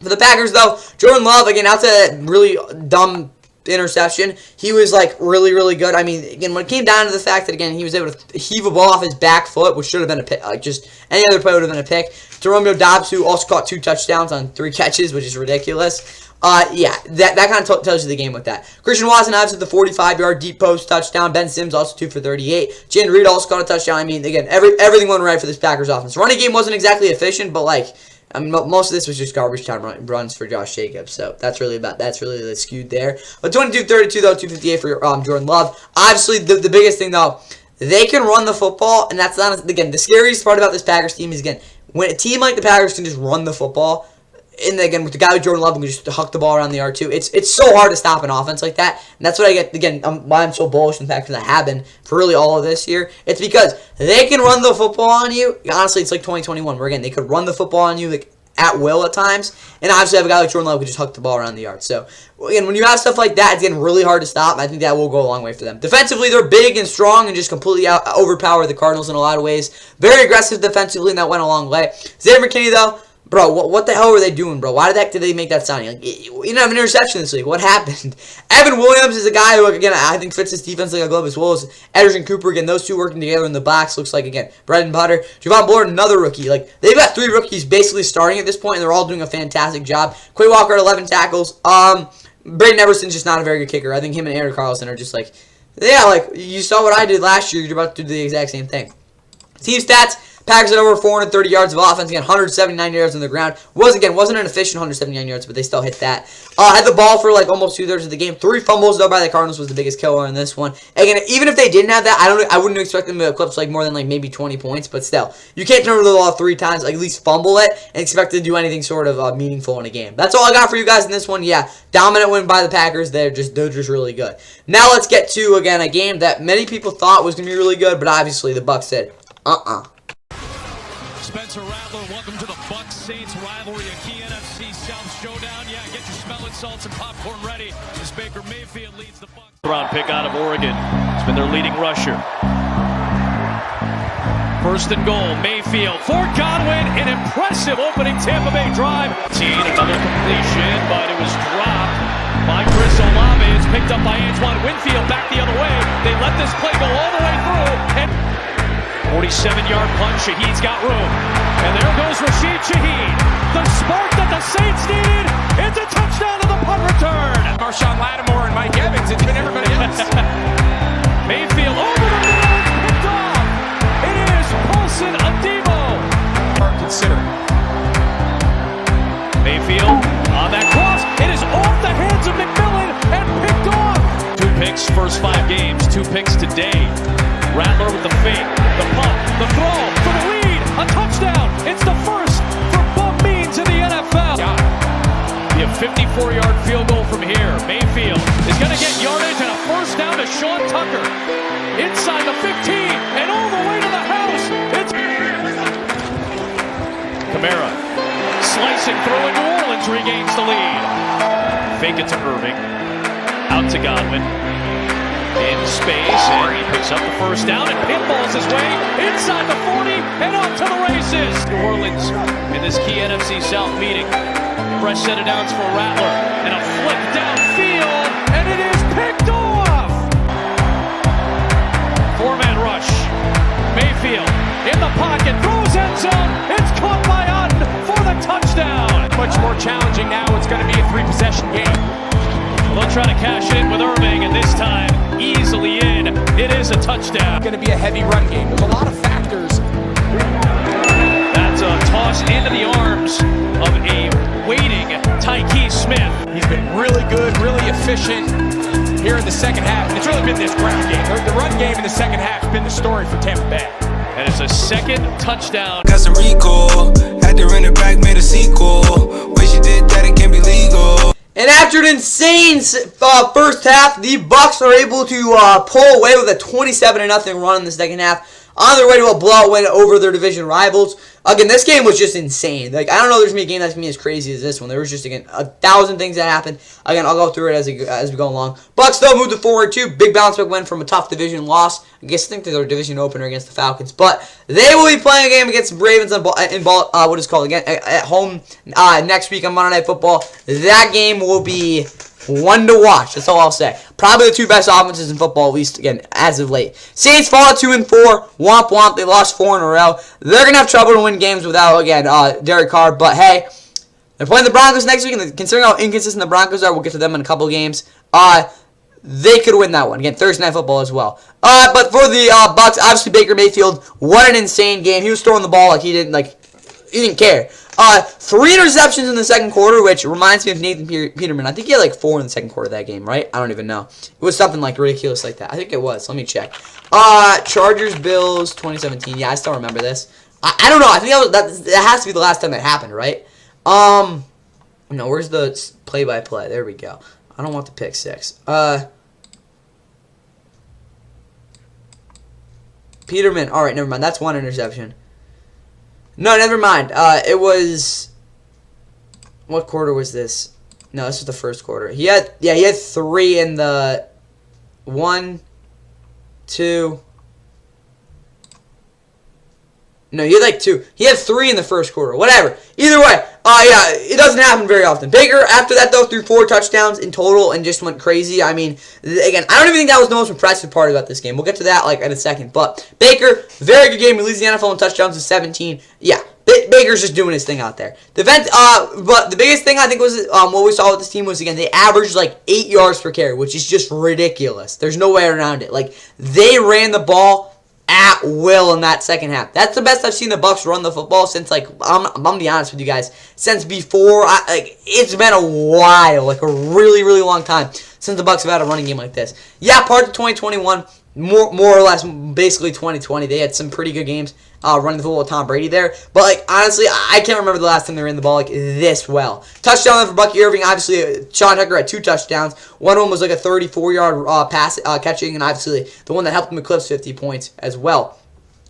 For the Packers, though, Jordan Love, again, outside of that really dumb interception, he was, like, really, really good. I mean, again, when it came down to the fact that, again, he was able to heave a ball off his back foot, which should have been a pick, like, just any other play would have been a pick. To Romeo Doubs, who also caught 2 touchdowns on 3 catches, which is ridiculous. Yeah, that kind of tells you the game with that. Christian Watson has the 45-yard deep post touchdown. Ben Sims also 2 for 38. Jan Reed also caught a touchdown. I mean, again, everything went right for this Packers offense. Running game wasn't exactly efficient, but, like, I mean, most of this was just garbage time runs for Josh Jacobs. So that's really the skewed there. But 22-32 though, 258 for Jordan Love. Obviously, the biggest thing though, they can run the football, and that's not, again, the scariest part about this Packers team is, again, when a team like the Packers can just run the football. And again, with the guy like Jordan Love, who can just huck the ball around the yard too. It's so hard to stop an offense like that. And that's what I get, again, why I'm so bullish in the fact that I have been for really all of this year. It's because they can run the football on you. Honestly, it's like 2021, where, again, they could run the football on you, like, at will at times. And obviously, have a guy like Jordan Love who can just huck the ball around the yard. So, again, when you have stuff like that, it's getting really hard to stop. I think that will go a long way for them. Defensively, they're big and strong and just completely overpower the Cardinals in a lot of ways. Very aggressive defensively, and that went a long way. Xavier McKinney, though, bro, what the hell were they doing, bro? Why did they make that signing? Like, you didn't have an interception this week. What happened? Evan Williams is a guy who, again, I think fits his defense like a glove, as well as Ederson Cooper. Again, those two working together in the box looks like, again, bread and butter. Javon Bullard, another rookie. Like, they've got 3 rookies basically starting at this point, and they're all doing a fantastic job. Quay Walker at 11 tackles. Braden Everson's just not a very good kicker. I think him and Aaron Carlson are just like, yeah, like, you saw what I did last year. You're about to do the exact same thing. Team stats. Packers had over 430 yards of offense. Again, 179 yards on the ground. Wasn't an efficient 179 yards, but they still hit that. Had the ball for like almost 2/3 of the game. 3 fumbles though by the Cardinals was the biggest killer in this one. Again, even if they didn't have that, I wouldn't expect them to eclipse like more than like maybe 20 points. But still, you can't turn over the ball 3 times. Like, at least fumble it and expect to do anything sort of meaningful in a game. That's all I got for you guys in this one. Yeah, dominant win by the Packers. They're just really good. Now let's get to, again, a game that many people thought was gonna be really good, but obviously the Bucs said, Spencer Rattler, welcome to the Bucs Saints rivalry, a key NFC South showdown. Yeah, get your smelling salts and popcorn ready as Baker Mayfield leads the Bucs. Round pick out of Oregon. It's been their leading rusher. First and goal, Mayfield for Godwin. An impressive opening Tampa Bay drive. Another completion, but it was dropped by Chris Olave. It's picked up by Antoine Winfield back the other way. They let this play go all the way through. And 47-yard punch. Shaheed's got room. And there goes Rashid Shaheed. The spark that the Saints needed. It's a touchdown to the punt return. Marshawn Lattimore and Mike Evans. It's been everybody else. Mayfield over the middle. Picked off. It is Paulson Adebo. Considering. Mayfield picks today. Rattler with the fake, the pump, the throw for the lead, a touchdown. It's the first for Bum Means in the NFL. Be a 54-yard field goal from here. Mayfield is going to get yardage and a first down to Sean Tucker. Inside the 15 and all the way to the house. It's Kamara slicing through and New Orleans regains the lead. Fake it to Irving. Out to Godwin. In space, and he picks up the first down and pinballs his way inside the 40 and on to the races. New Orleans in this key NFC South meeting. Fresh set of downs for Rattler and a flick downfield, and it is picked off. Four-man rush. Mayfield in the pocket, throws end zone. It's caught by Otten for the touchdown. Much more challenging now. It's going to be a 3-possession game. They'll try to cash it in with Irving, and this time easily in. It is a touchdown. It's going to be a heavy run game. There's a lot of factors. That's a toss into the arms of a waiting Tyke Smith. He's been really good, really efficient here in the second half. And it's really been this ground game. The run game in the second half has been the story for Tampa Bay. And it's a second touchdown. Got some recall, had to run it back, made a sequel. Wish you did that, it can't be legal. And after an insane first half, the Bucs are able to pull away with a 27-0 run in the second half, on their way to a blowout win over their division rivals. Again, this game was just insane. Like, I don't know if there's going to be a game that's going to be as crazy as this one. There was just, again, 1,000 things that happened. Again, I'll go through it as we go along. Bucs, though, moved to 4-2. Big bounce back win from a tough division loss. I think they're their division opener against the Falcons. But they will be playing a game against the Ravens at home next week on Monday Night Football. That game will be one to watch. That's all I'll say. Probably the two best offenses in football, at least, again, as of late. Saints fall at 2-4. Womp womp. They lost 4 in a row. They're going to have trouble to win games without, again, Derek Carr. But, hey, they're playing the Broncos next week, and considering how inconsistent the Broncos are, we'll get to them in a couple of games. They could win that one. Again, Thursday Night Football as well. But for the Bucs, obviously Baker Mayfield, what an insane game. He was throwing the ball like he didn't care. 3 interceptions in the second quarter, which reminds me of Nathan Peterman. I think he had like 4 in the second quarter of that game, right? I don't even know. It was something like ridiculous like that. I think it was. Let me check. Chargers, Bills, 2017. Yeah, I still remember this. I don't know. I think that has to be the last time that happened, right? No, where's the play-by-play? There we go. I don't want the pick six. Peterman. All right, never mind. That's 1 interception. No, never mind. It was... What quarter was this? No, this was the first quarter. He had 3 in the... 1, 2... No, he had like 2. He had 3 in the first quarter. Whatever. Either way, yeah, it doesn't happen very often. Baker, after that, though, threw 4 touchdowns in total and just went crazy. I mean, again, I don't even think that was the most impressive part about this game. We'll get to that, like, in a second. But Baker, very good game. He leads the NFL in touchdowns with 17. Yeah, Baker's just doing his thing out there. But the biggest thing I think was what we saw with this team was, again, they averaged like 8 yards per carry, which is just ridiculous. There's no way around it. Like, they ran the ball at will in that second half. That's the best I've seen the Bucs run the football since, like, I'm gonna be honest with you guys, since before, it's been a while, like a really, really long time since the Bucs have had a running game like this. Yeah, part of 2021, more or less, basically 2020, they had some pretty good games running the football with Tom Brady there. But, like, honestly, I can't remember the last time they ran the ball like this well. Touchdown for Bucky Irving. Obviously, Sean Tucker had 2 touchdowns. One of them was like a 34-yard pass catching, and obviously the one that helped him eclipse 50 points as well.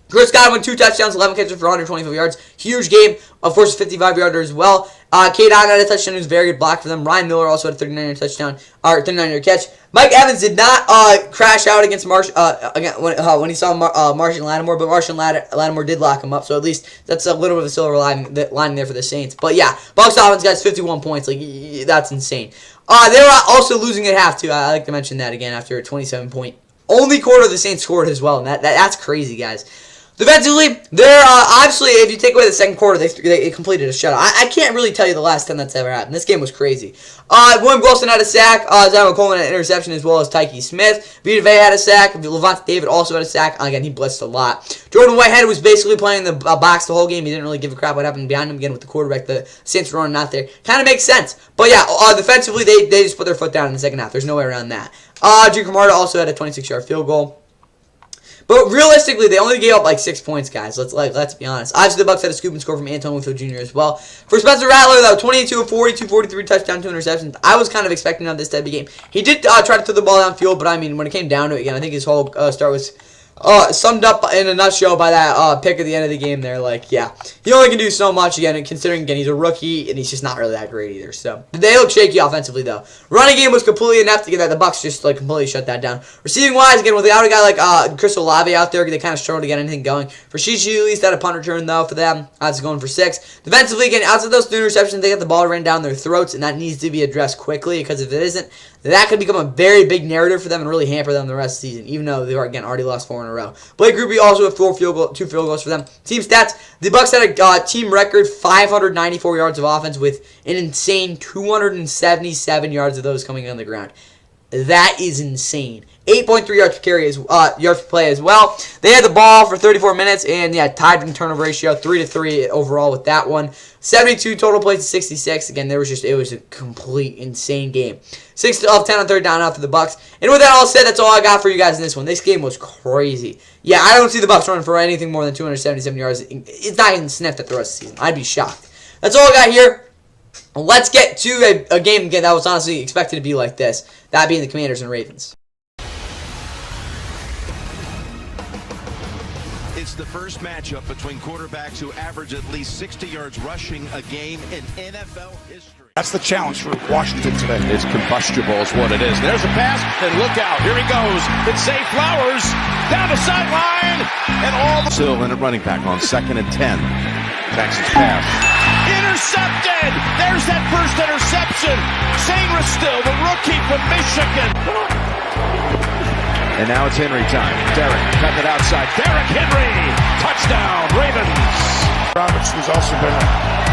Chris Godwin, 2 touchdowns, 11 catches for 125 yards. Huge game. Of course, a 55-yarder as well. Cade Otton had a touchdown. It was a very good block for them. Ryan Miller also had a 39-yard touchdown, or 39-yard catch. Mike Evans did not crash out against when he saw Martian Lattimore, but Martian Lattimore did lock him up. So at least that's a little bit of a silver lining there for the Saints. But yeah, Bucs offense guys, 51 points. Like, that's insane. They were also losing at half too. I like to mention that again after a 27-point only quarter the Saints scored as well, and that's crazy, guys. Defensively, they're obviously, if you take away the second quarter, they completed a shutout. I can't really tell you the last time that's ever happened. This game was crazy. William Wilson had a sack. Zion Coleman had an interception, as well as Tyke Smith. Vita Vea had a sack. Levante David also had a sack. Again, he blitzed a lot. Jordan Whitehead was basically playing the box the whole game. He didn't really give a crap what happened behind him. Again, with the quarterback, the Saints were running out there. Kind of makes sense. But yeah, defensively, they just put their foot down in the second half. There's no way around that. Drew Camarda also had a 26-yard field goal. But realistically, they only gave up like 6 points, guys. Let's be honest. Obviously, the Bucs had a scoop and score from Antoine Winfield Jr. as well. For Spencer Rattler, though, 22 of 42, 43 touchdown, 2 interceptions. I was kind of expecting on this type of game. He did try to throw the ball downfield, but I mean, when it came down to it again, I think his whole start was summed up in a nutshell by that pick at the end of the game there. Like, yeah, he only can do so much, again, considering, again, he's a rookie, and he's just not really that great either. So, they look shaky offensively, though. Running game was completely inept to get that. The Bucs just, like, completely shut that down. Receiving-wise, again, without a guy like Chris Olave out there, they kind of struggled to get anything going. For Shishi, at least had a punt return, though, for them. That's going for 6. Defensively, again, outside those 3 interceptions, they got the ball ran down their throats, and that needs to be addressed quickly, because if it isn't, that could become a very big narrative for them and really hamper them the rest of the season, even though they've, again, already lost 4 in a row. Blake Grupe also with 2 field goals for them. Team stats, the Bucs had a team record 594 yards of offense with an insane 277 yards of those coming on the ground. That is insane. 8.3 yards per carry, yards per play as well. They had the ball for 34 minutes and yeah, tied in turnover ratio 3-3 overall with that one. 72 total plays to 66. Again, it was a complete insane game. 6 of 10 on third down out for the Bucs. And with that all said, that's all I got for you guys in this one. This game was crazy. Yeah, I don't see the Bucs running for anything more than 277 yards. It's not even sniffed at the rest of the season. I'd be shocked. That's all I got here. Let's get to a game again that was honestly expected to be like this. That being the Commanders and Ravens. It's the first matchup between quarterbacks who average at least 60 yards rushing a game in NFL history. That's the challenge for Washington today. It's combustible is what it is. There's a pass, and look out. Here he goes. It's Zay Flowers down the sideline, and all the... Still in a running back on 2nd and 10. Texans pass. Intercepted! There's that first interception. Shane Still, the rookie from Michigan. And now it's Henry time. Derrick cutting it outside. Derrick Henry! Touchdown, Ravens! Robinson's also been a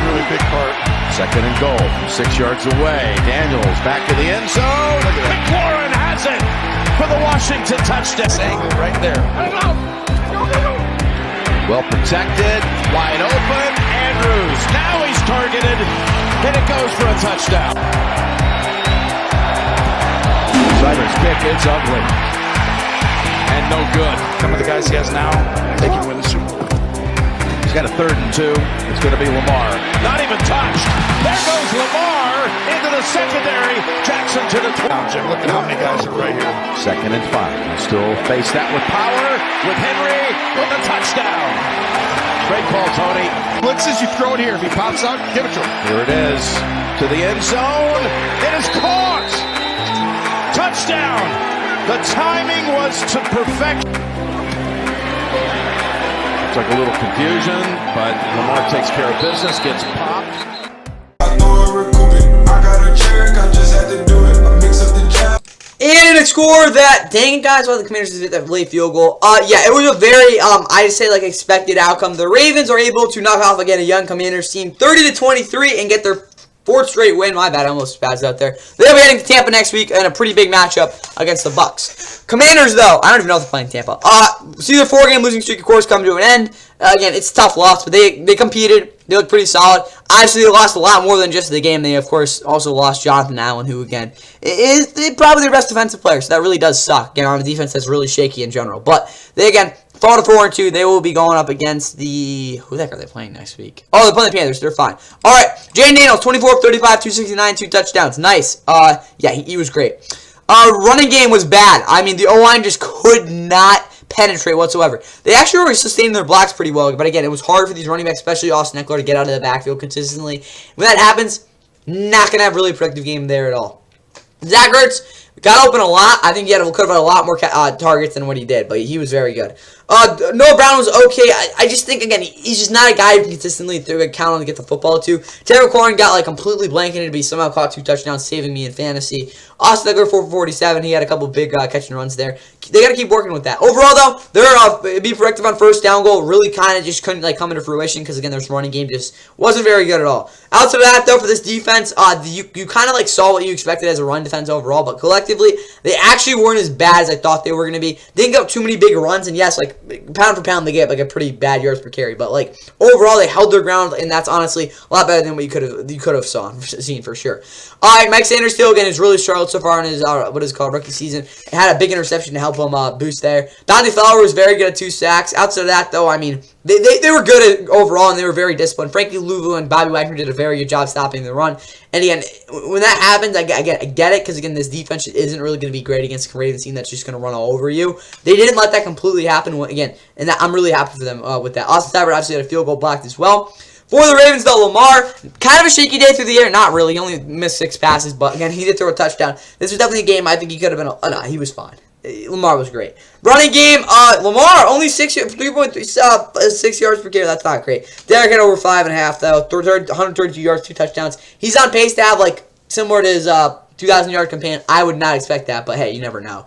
really big part. 2nd and goal, 6 yards away. Daniels back to the end zone. McLaurin has it for the Washington touchdown. Angle right there. Well protected, wide open. Andrews, now he's targeted, and it goes for a touchdown. Siders kick, it's ugly. And no good. Some of the guys he has now, they can win the Super Bowl. He's got a 3rd and 2. It's going to be Lamar. Not even touched. There goes Lamar into the secondary. Jackson to the Jim, look at how many guys are right here. 2nd and 5. He'll still face that with power. With Henry with a touchdown. Great call, Tony. Blitzes, you throw it here. If he pops out, give it to him. Here it is. To the end zone. It is caught. Touchdown. The timing was to perfection. It's like a little confusion, but Lamar takes care of business, gets popped. And a score that, dang it, guys, well, the Commanders hit that late field goal. Yeah, it was a very, I'd say, like, expected outcome. The Ravens are able to knock off, again, a young Commanders team 30-23 and get their 4th straight win. My bad, I almost spazzed out there. They'll be heading to Tampa next week in a pretty big matchup against the Bucs. Commanders, though, I don't even know if they're playing Tampa. See their 4-game losing streak, of course, come to an end. Again, it's a tough loss, but they competed. They looked pretty solid. Obviously, they lost a lot more than just the game. They, of course, also lost Jonathan Allen, who, again, is probably their best defensive player. So that really does suck. Again, on a defense that's really shaky in general. But they, again, fall to 4-2. They will be going up against the... Who the heck are they playing next week? Oh, they're playing the Panthers. They're fine. All right. Jaden Daniels, 24 of 35, 269, 2 touchdowns. Nice. Yeah, he was great. Running game was bad. I mean, the O-line just could not penetrate whatsoever. They actually were sustaining their blocks pretty well, but again, it was hard for these running backs, especially Austin Eckler, to get out of the backfield consistently. When that happens, not going to have a really productive game there at all. Zach Ertz got open a lot. I think he could have had a lot more targets than what he did, but he was very good. Noah Brown was okay. I just think, again, he's just not a guy who can consistently count on to get the football to. Terry McLaurin got, like, completely blanketed, but he somehow caught 2 touchdowns, saving me in fantasy. Austin Eckler, 4 for 47. He had a couple big catch and runs there. They got to keep working with that. Overall, though, they're be productive on first down goal. Really kind of just couldn't, like, come into fruition because, again, their running game just wasn't very good at all. Outside of that, though, for this defense, you kind of, like, saw what you expected as a run defense overall, but collectively, they actually weren't as bad as I thought they were going to be. They didn't get up too many big runs, and yes, like, pound for pound, they get like a pretty bad yards per carry. But like overall, they held their ground, and that's honestly a lot better than what you could have seen for sure. All right, Mike Sanders still again has really struggled so far in his what is called rookie season. It had a big interception to help him boost there. Dante Fowler was very good at 2 sacks. Outside of that, though, I mean, they were good at, overall, and they were very disciplined. Frankie Louvu and Bobby Wagner did a very good job stopping the run. And again, when that happens, I get it, because again, this defense isn't really going to be great against a Ravens team that's just going to run all over you. They didn't let that completely happen again, and I'm really happy for them with that. Austin Seibert obviously had a field goal blocked as well. For the Ravens, though, Lamar, kind of a shaky day through the air. Not really. He only missed 6 passes, but again, he did throw a touchdown. This was definitely a game I think he could have been. No, he was fine. Lamar was great. Running game, Lamar, only 3.6 yards per carry. That's not great. Derrick had over 5.5, though. 132 yards, 2 touchdowns. He's on pace to have, like, similar to his 2,000-yard companion. I would not expect that, but hey, you never know.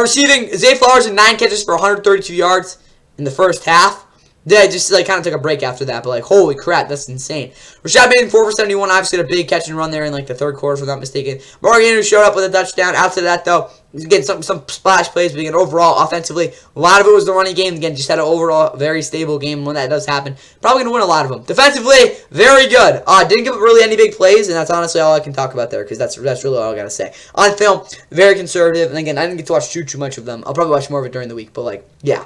Receiving, Zay Flowers had 9 catches for 132 yards in the first half. Yeah, just like kind of took a break after that, but like holy crap, that's insane. Rashad Bateman 4 for 71, obviously had a big catch and run there in like the 3rd quarter, if I'm not mistaken. Morgan Andrews showed up with a touchdown. Outside of that, though, again some splash plays, but again overall offensively, a lot of it was the running game. Again, just had an overall very stable game. When that does happen, probably gonna win a lot of them. Defensively, very good. Didn't give up really any big plays, and that's honestly all I can talk about there because that's really all I gotta say. On film, very conservative, and again, I didn't get to watch too much of them. I'll probably watch more of it during the week, but like yeah.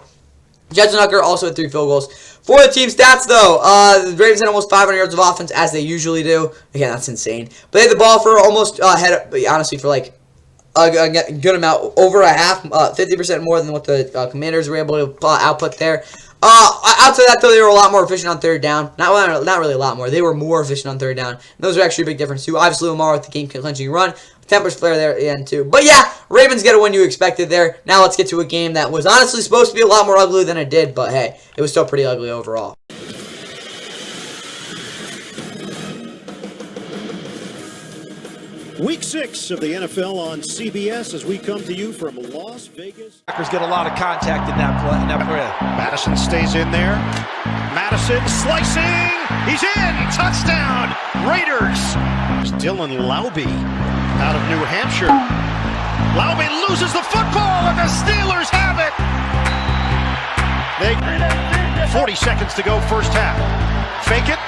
Judson Hooker also had 3 field goals. For the team stats, though, the Ravens had almost 500 yards of offense, as they usually do. Again, that's insane. But they had the ball for almost, honestly, for like a good amount, over a half, 50% more than what the Commanders were able to output there. Outside of that, though, they were a lot more efficient on 3rd down. Not really a lot more. They were more efficient on 3rd down. And those are actually a big difference, too. Obviously, Lamar with the game-clinching run. Tempers flare there at the end, too. But, yeah, Ravens get a win you expected there. Now let's get to a game that was honestly supposed to be a lot more ugly than it did. But, hey, it was still pretty ugly overall. Week 6 of the NFL on CBS as we come to you from Las Vegas. Packers get a lot of contact in that play. Madison stays in there. Madison slicing. He's in. Touchdown. Raiders. Dylan Laube out of New Hampshire. Laube loses the football and the Steelers have it. 40 seconds to go first half. Fake it.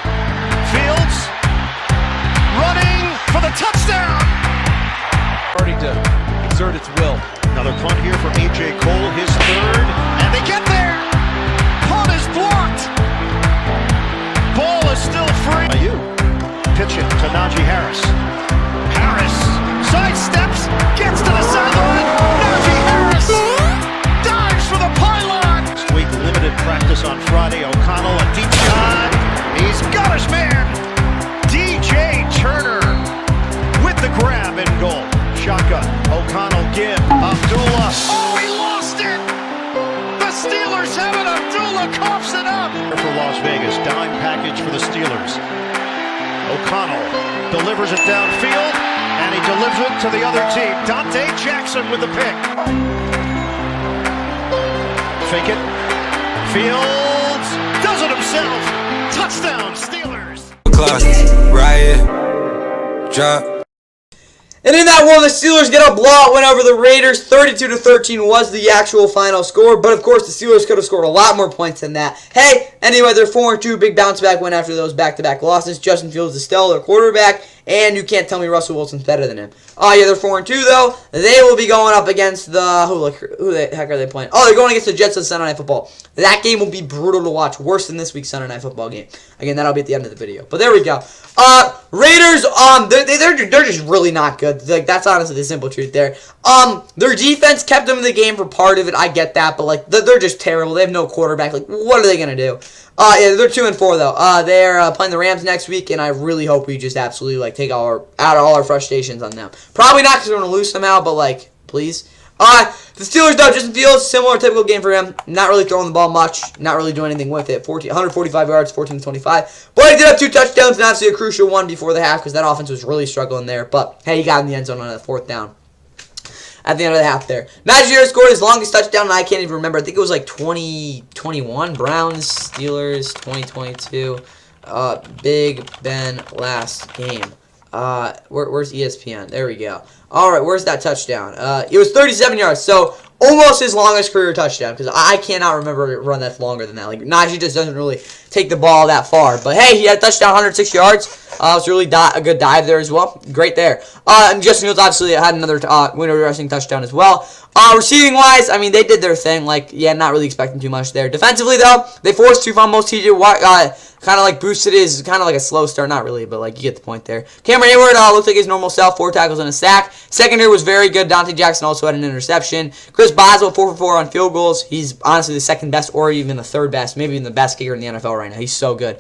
Fields running for the touchdown. Starting to exert its will. Another punt here for A.J. Cole, his 3rd, and they get there. Punt is blocked. Ball is still free. You pitch it to Najee Harris. Harris sidesteps, gets to the sideline. Najee Harris dives for the pylon. This week limited practice on Friday. O'Connell, a deep shot. He's got his man. DJ Turner with the grab and goal. Shotgun. O'Connell give. Abdullah. Oh, he lost it! The Steelers have it. Abdullah coughs it up. For Las Vegas. Dime package for the Steelers. O'Connell delivers it downfield, and he delivers it to the other team. Dante Jackson with the pick. Fake it. Fields does it himself. Touchdown, Steelers. Riot, drop. And in that one, the Steelers get a blowout win over the Raiders. 32-13 was the actual final score. But, of course, the Steelers could have scored a lot more points than that. Hey, anyway, they're 4-2. Big bounce-back win after those back-to-back losses. Justin Fields is still their quarterback. And you can't tell me Russell Wilson's better than him. Oh, yeah, they're 4-2, though. They will be going up against the... Who the heck are they playing? Oh, they're going against the Jets on Sunday Night Football. That game will be brutal to watch. Worse than this week's Sunday Night Football game. Again, that'll be at the end of the video. But there we go. Raiders, they're just really not good. Like, that's honestly the simple truth there. Their defense kept them in the game for part of it. I get that, but like they're just terrible. They have no quarterback. Like, what are they gonna do? Yeah, they're 2-4 though. They're playing the Rams next week, and I really hope we just absolutely like take all our frustrations on them. Probably not because we're gonna lose somehow, but like, please. The Steelers, though, Justin Fields, similar typical game for him. Not really throwing the ball much. Not really doing anything with it. 145 yards, 14-25. But he did have 2 touchdowns, and obviously a crucial one before the half because that offense was really struggling there. But, hey, he got in the end zone on a 4th down at the end of the half there. Najee scored his longest touchdown, and I can't even remember. I think it was like 2021. Browns, Steelers, 2022. Big Ben last game. Where's ESPN? There we go. All right, where's that touchdown? It was 37 yards. So almost his longest career touchdown, because I cannot remember a run that's longer than that. Like, Najee just doesn't really take the ball that far. But, hey, he had a touchdown, 106 yards. It was really a good dive there as well. Great there. And Justin Fields obviously had another winner rushing touchdown as well. Receiving-wise, I mean, they did their thing. Like, yeah, not really expecting too much there. Defensively, though, they forced 2 fumbles. TJ kind of like boosted his, kind of like a slow start. Not really, but like you get the point there. Cameron Hayward looked like his normal self. 4 tackles and a sack. Secondary was very good. Dante Jackson also had an interception. Chris Boswell, 4 for 4 on field goals. He's honestly the second best or even the third best. Maybe even the best kicker in the NFL right now. He's so good.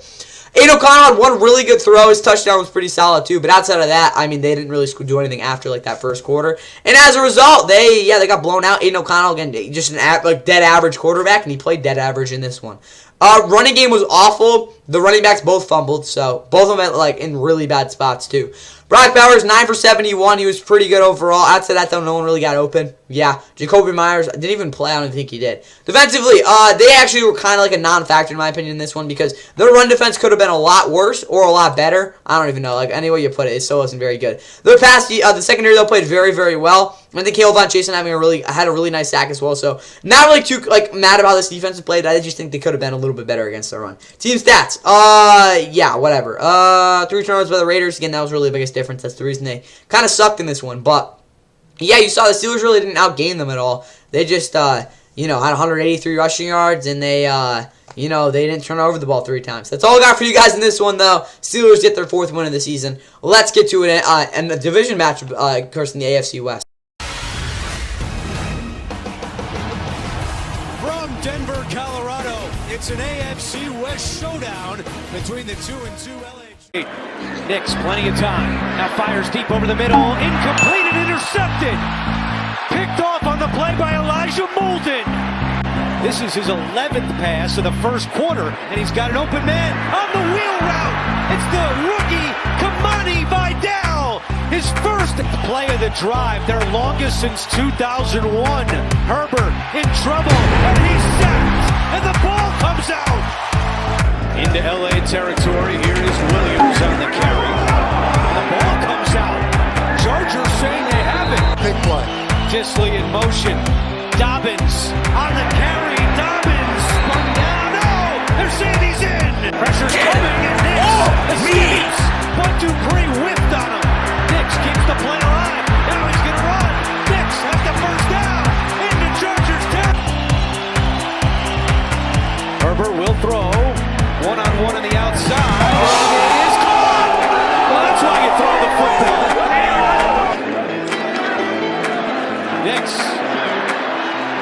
Aiden O'Connell had 1 really good throw. His touchdown was pretty solid too. But outside of that, I mean, they didn't really do anything after like that first quarter. And as a result, they got blown out. Aiden O'Connell, again, just an dead average quarterback, and he played dead average in this one. Running game was awful. The running backs both fumbled, so both of them like in really bad spots too. Brock Bowers, 9 for 71. He was pretty good overall. Outside that, though, no one really got open. Yeah, Jacoby Myers didn't even play. I don't think he did. Defensively, they actually were kind of like a non-factor in my opinion in this one, because their run defense could have been a lot worse or a lot better. I don't even know. Like, any way you put it, it still wasn't very good. Their pass, the secondary, though, played very, very well. I think Caleb Von Jason had a really nice sack as well. So not really too mad about how this defense played. I just think they could have been a little bit better against the run. Team stats, yeah, whatever. 3 turnovers by the Raiders. Again, that was really the biggest difference. That's the reason they kind of sucked in this one. But yeah, you saw the Steelers really didn't outgain them at all. They just had 183 rushing yards, and they they didn't turn over the ball 3 times. That's all I got for you guys in this one, though. Steelers get their 4th win of the season. Let's get to it. And the division match, of course, in the AFC West. Denver, Colorado. It's an AFC West showdown between the 2-2 LA. Knicks, plenty of time. Now fires deep over the middle. Incomplete and intercepted. Picked off on the play by Elijah Molden. This is his 11th pass of the first quarter, and he's got an open man on the wheel route. It's the rookie, Kamani Vidal. His first play of the drive, their longest since 2001. Herbert in trouble, and he's sacked, and the ball comes out. Into LA territory, here is Williams on the carry. The ball comes out. Chargers saying they have it. Big play. Disley in motion. Dobbins on the carry. Dobbins spun down. No! They're saying he's in. Pressure's coming, and Nix escapes. But Dupree whipped on him. Nix keeps the play alive. Now he's going to run. Nix has the first down. Into Chargers territory. Herbert will throw. One-on-one on the outside. It is caught. Well, that's why you throw the football. Nix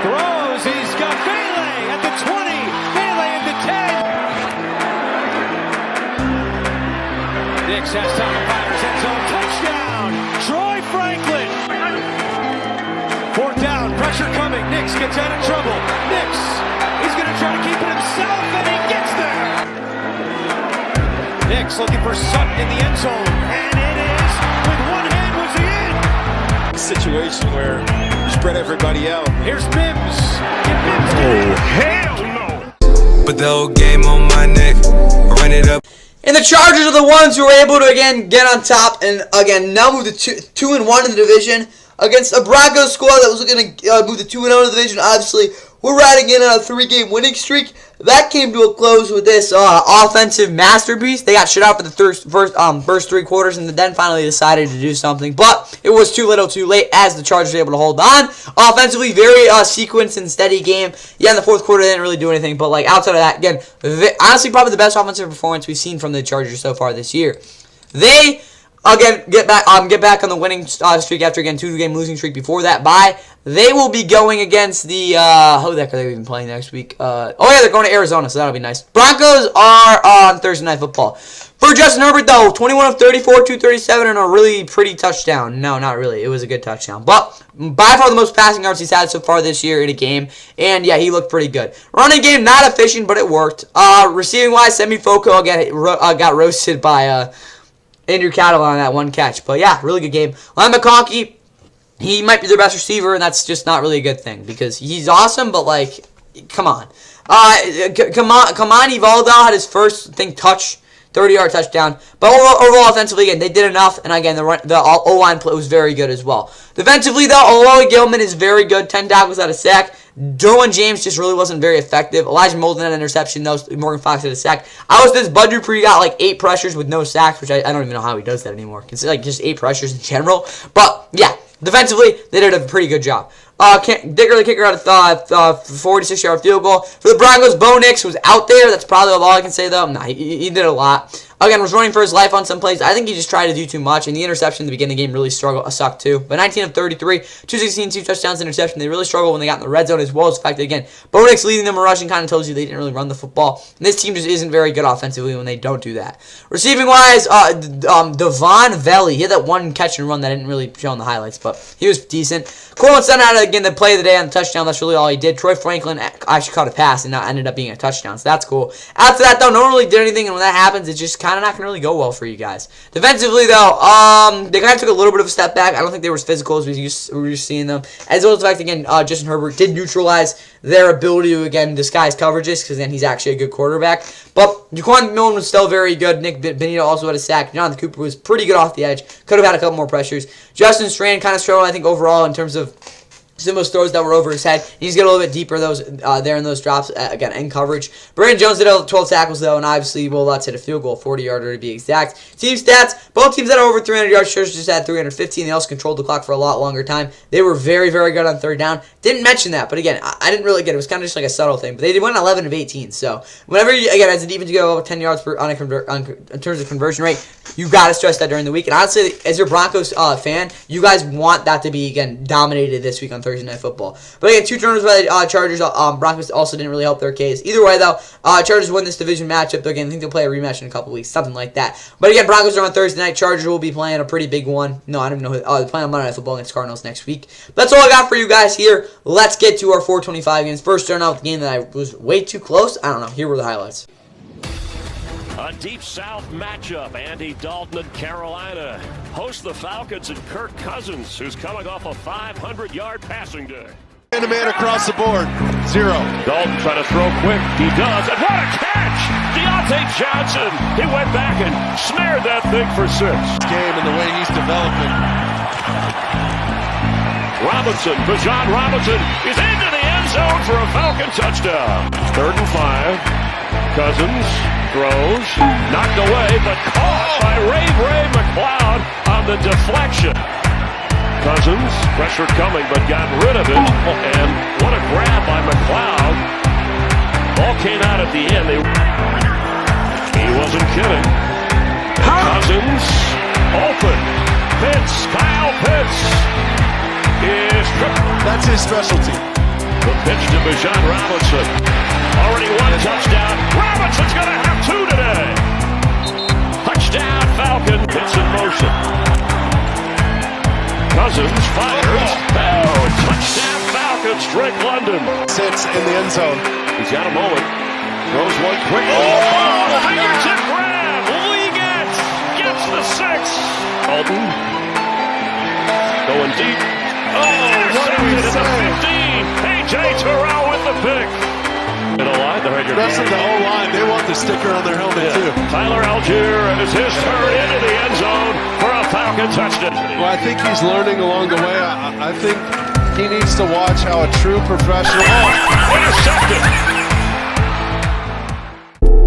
throws. He's got Bailey at the 20. Bailey at the 10. Nix has time to fire his end zone. Touchdown. Troy Franklin. 4th down. Pressure coming. Nix gets out of trouble. Nix. He's going to try to keep it himself, and he gets there. Nix looking for Sutton in the end zone, and it is with one hand was he in. Situation where you spread everybody out. Here's Mims. Hell no! Put the whole game on my neck. Run it up. And the Chargers are the ones who were able to again get on top and again now move to 2-1 in the division against a Broncos squad that was looking to move to 2-0 in the division. Obviously, we're riding in on a 3-game winning streak. That came to a close with this offensive masterpiece. They got shut out for the first 3 quarters, and then finally decided to do something. But it was too little too late as the Chargers were able to hold on. Offensively, very sequenced and steady game. Yeah, in the 4th quarter, they didn't really do anything. But like outside of that, again, honestly, probably the best offensive performance we've seen from the Chargers so far this year. They again get back on the winning streak after again 2-game losing streak before that bye. They will be going against the who the heck are they even playing next week? Oh yeah, they're going to Arizona, so that'll be nice. Broncos are on Thursday Night Football. For Justin Herbert though, 21 of 34, 237, and a really pretty touchdown. No, not really. It was a good touchdown, but by far the most passing yards he's had so far this year in a game. And yeah, he looked pretty good. Running game not efficient, but it worked. Receiving wise, Semi Foco again got roasted by Andrew Cattle on that one catch. But yeah, really good game. Len McConkey, he might be their best receiver, and that's just not really a good thing because he's awesome, but like, come on. Kamani Valdal had his first touch 30-yard touchdown. But overall, offensively, again, they did enough. And again, the O-line play was very good as well. Defensively, though, Aloy Gilman is very good. 10 tackles out of sack. Derwin James just really wasn't very effective. Elijah Molden had an interception, though. Morgan Fox had a sack. I was this Bud Dupree got like 8 pressures with no sacks, which I don't even know how he does that anymore. It's like just 8 pressures in general. But, yeah, defensively, they did a pretty good job. Digger, the kicker, out of 46-yard field goal. For the Broncos, Bo Nix was out there. That's probably all I can say, though. Nah, he did a lot. Again, was running for his life on some plays. I think he just tried to do too much, and the interception at the beginning of the game really sucked too. But 19 of 33, 216, 2 touchdowns, interception. They really struggled when they got in the red zone, as well as the fact that, again, Bo Nix leading them in rushing kind of tells you they didn't really run the football. And this team just isn't very good offensively when they don't do that. Receiving-wise, Devon Valley, he had that one catch and run that didn't really show in the highlights, but he was decent. Cortland Sutton had, again, the play of the day on the touchdown. That's really all he did. Troy Franklin actually caught a pass and ended up being a touchdown, so that's cool. After that, though, no one really did anything, and when that happens, it's just kind of not going to really go well for you guys. Defensively, though, they kind of took a little bit of a step back. I don't think they were as physical as we were used seeing them. As well as the fact, again, Justin Herbert did neutralize their ability to, again, disguise coverages, because then he's actually a good quarterback. But Jaquan Millen was still very good. Nick Benito also had a sack. Jonathan Cooper was pretty good off the edge. Could have had a couple more pressures. Justin Strand kind of struggled, I think, overall in terms of some of those throws that were over his head. He needs to get a little bit deeper there in those drops, again, in coverage. Brandon Jones did 12 tackles, though, and obviously Will Lutz hit a field goal, 40-yarder to be exact. Team stats, both teams had over 300 yards. Scherzer just had 315. They also controlled the clock for a lot longer time. They were very, very good on third down. Didn't mention that, but again, I didn't really get it. It was kind of just like a subtle thing. But they went 11 of 18. So whenever, again, as a defense, you go over 10 yards in terms of conversion rate, you got to stress that during the week. And honestly, as your Broncos fan, you guys want that to be, again, dominated this week on Thursday Night Football. But again, 2 turnovers by the Chargers. Broncos also didn't really help their case. Either way, though, Chargers win this division matchup. Again, I think they'll play a rematch in a couple weeks, something like that. But again, Broncos are on Thursday night. Chargers will be playing a pretty big one. No, I don't know. They're playing on Monday Night Football against Cardinals next week. But that's all I got for you guys here. Let's get to our 425 games. First, starting out with the game that I was way too close. I don't know. Here were the highlights. A Deep South matchup. Andy Dalton and Carolina host the Falcons and Kirk Cousins, who's coming off a 500-yard passing day. Man across the board. 0. Dalton trying to throw quick. He does. And what a catch! Deontay Johnson. He went back and snared that thing for 6. Game and the way he's developing. Bijan Robinson is into the end zone for a Falcon touchdown. 3rd and 5. Cousins throws. Knocked away, but caught by Ray McLeod on the deflection. Cousins, pressure coming, but got rid of it. And what a grab by McLeod. Ball came out at the end. He wasn't kidding. Cousins open. Kyle Pitts is tripped. That's his specialty. The pitch to Bijan Robinson. Already 1 touchdown. Robinson's going to have 2 today. Touchdown Falcon. Pitts in motion. Cousins fires. Oh, touchdown Falcons. Drake London sits in the end zone. He's got a moment. Throws one quick. Oh, fingertip grab. Leggett gets the 6. Alton going deep. Oh, what do we say? 15. A.J. Terrell with the pick. The rest of the O-line, they want the sticker on their helmet too. Tyler Algier is his turn into the end zone for a Falcon touchdown. Well, I think he's learning along the way. I think he needs to watch how a true professional. Intercepted.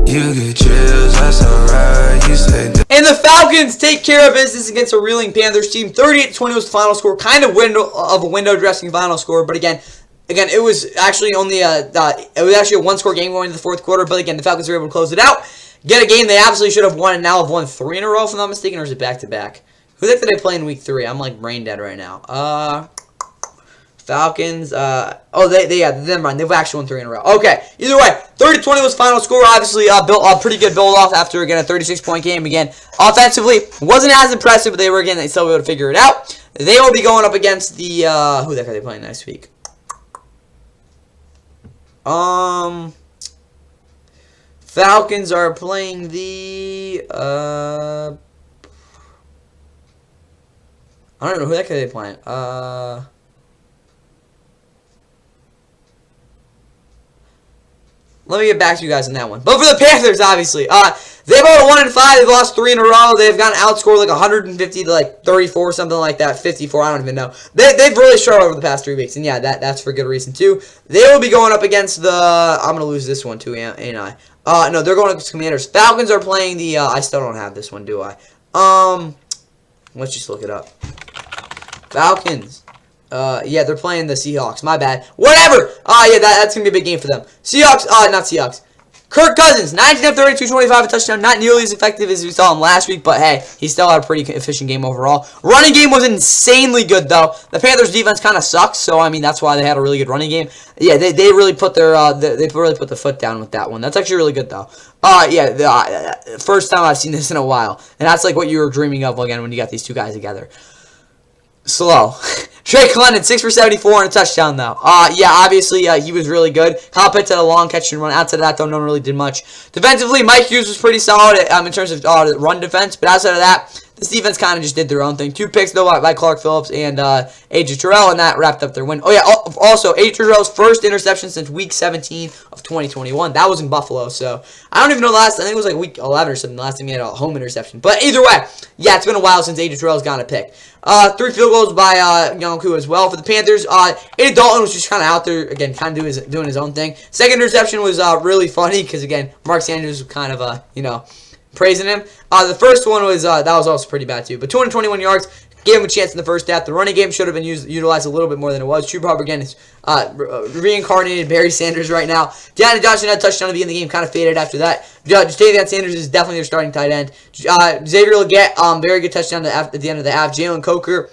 You get chills, that's alright. You say. And the Falcons take care of business against a reeling Panthers team. 38-20 was the final score. Kind of a window dressing final score, but again, it was actually only a 1-score game going into the 4th quarter. But again, the Falcons were able to close it out, get a game they absolutely should have won, and now have won 3 in a row, if I'm not mistaken, or is it back-to-back? Who did they play in week 3? I'm like brain dead right now. Falcons. Never mind. They've actually won 3 in a row. Okay. Either way, 30-20 was final score. Obviously, built a pretty good build off after again a 36-point game. Again, offensively wasn't as impressive, but they still able to figure it out. They will be going up against the who the heck are they playing next week? Falcons are playing the I don't know who the heck are they playing. let me get back to you guys on that one. But for the Panthers, obviously, they've gone 1-5. They've lost 3 in a row. They've gotten outscored like 150 to like 34, something like that, 54. I don't even know. They've really struggled over the past 3 weeks, and yeah, that's for good reason too. They will be going up against the. I'm gonna lose this one too, ain't I? No, they're going against the Commanders. Falcons are playing the. I still don't have this one, do I? Let's just look it up. Falcons. Yeah, they're playing the Seahawks. My bad. Whatever. Yeah, that's going to be a big game for them. Seahawks. Not Seahawks. Kirk Cousins, 19 of 32, 25, a touchdown. Not nearly as effective as we saw him last week, but hey, he still had a pretty efficient game overall. Running game was insanely good, though. The Panthers' defense kind of sucks, so I mean that's why they had a really good running game. Yeah, they really put their they really put the foot down with that one. That's actually really good, though. Yeah, first time I've seen this in a while, and that's like what you were dreaming of again when you got these two guys together. Slow. Drake London, 6 for 74 and a touchdown, though. Yeah, obviously, he was really good. Kyle Pitts had a long catch and run. Outside of that, though, no one really did much. Defensively, Mike Hughes was pretty solid in terms of run defense, but outside of that, this defense kind of just did their own thing. 2 picks, though, by Clark Phillips and A.J. Terrell, and that wrapped up their win. Oh, yeah, also, A.J. Terrell's first interception since Week 17 of 2021. That was in Buffalo, so I don't even know the last. I think it was like Week 11 or something, the last time he had a home interception. But either way, yeah, it's been a while since A.J. Terrell's gotten a pick. 3 field goals by Yonku as well for the Panthers. Andy Dalton was just kind of out there, again, kind of doing his own thing. Second interception was really funny because, again, Mark Sanders was kind of, praising him. The first one was, that was also pretty bad too. But 221 yards, gave him a chance in the first half. The running game should have been utilized a little bit more than it was. True Hubbard, again, is reincarnated Barry Sanders right now. Deontay Johnson had a touchdown to begin the game, kind of faded after that. Jadavion Sanders is definitely their starting tight end. Xavier Legette, very good touchdown at the end of the half. Jalen Coker,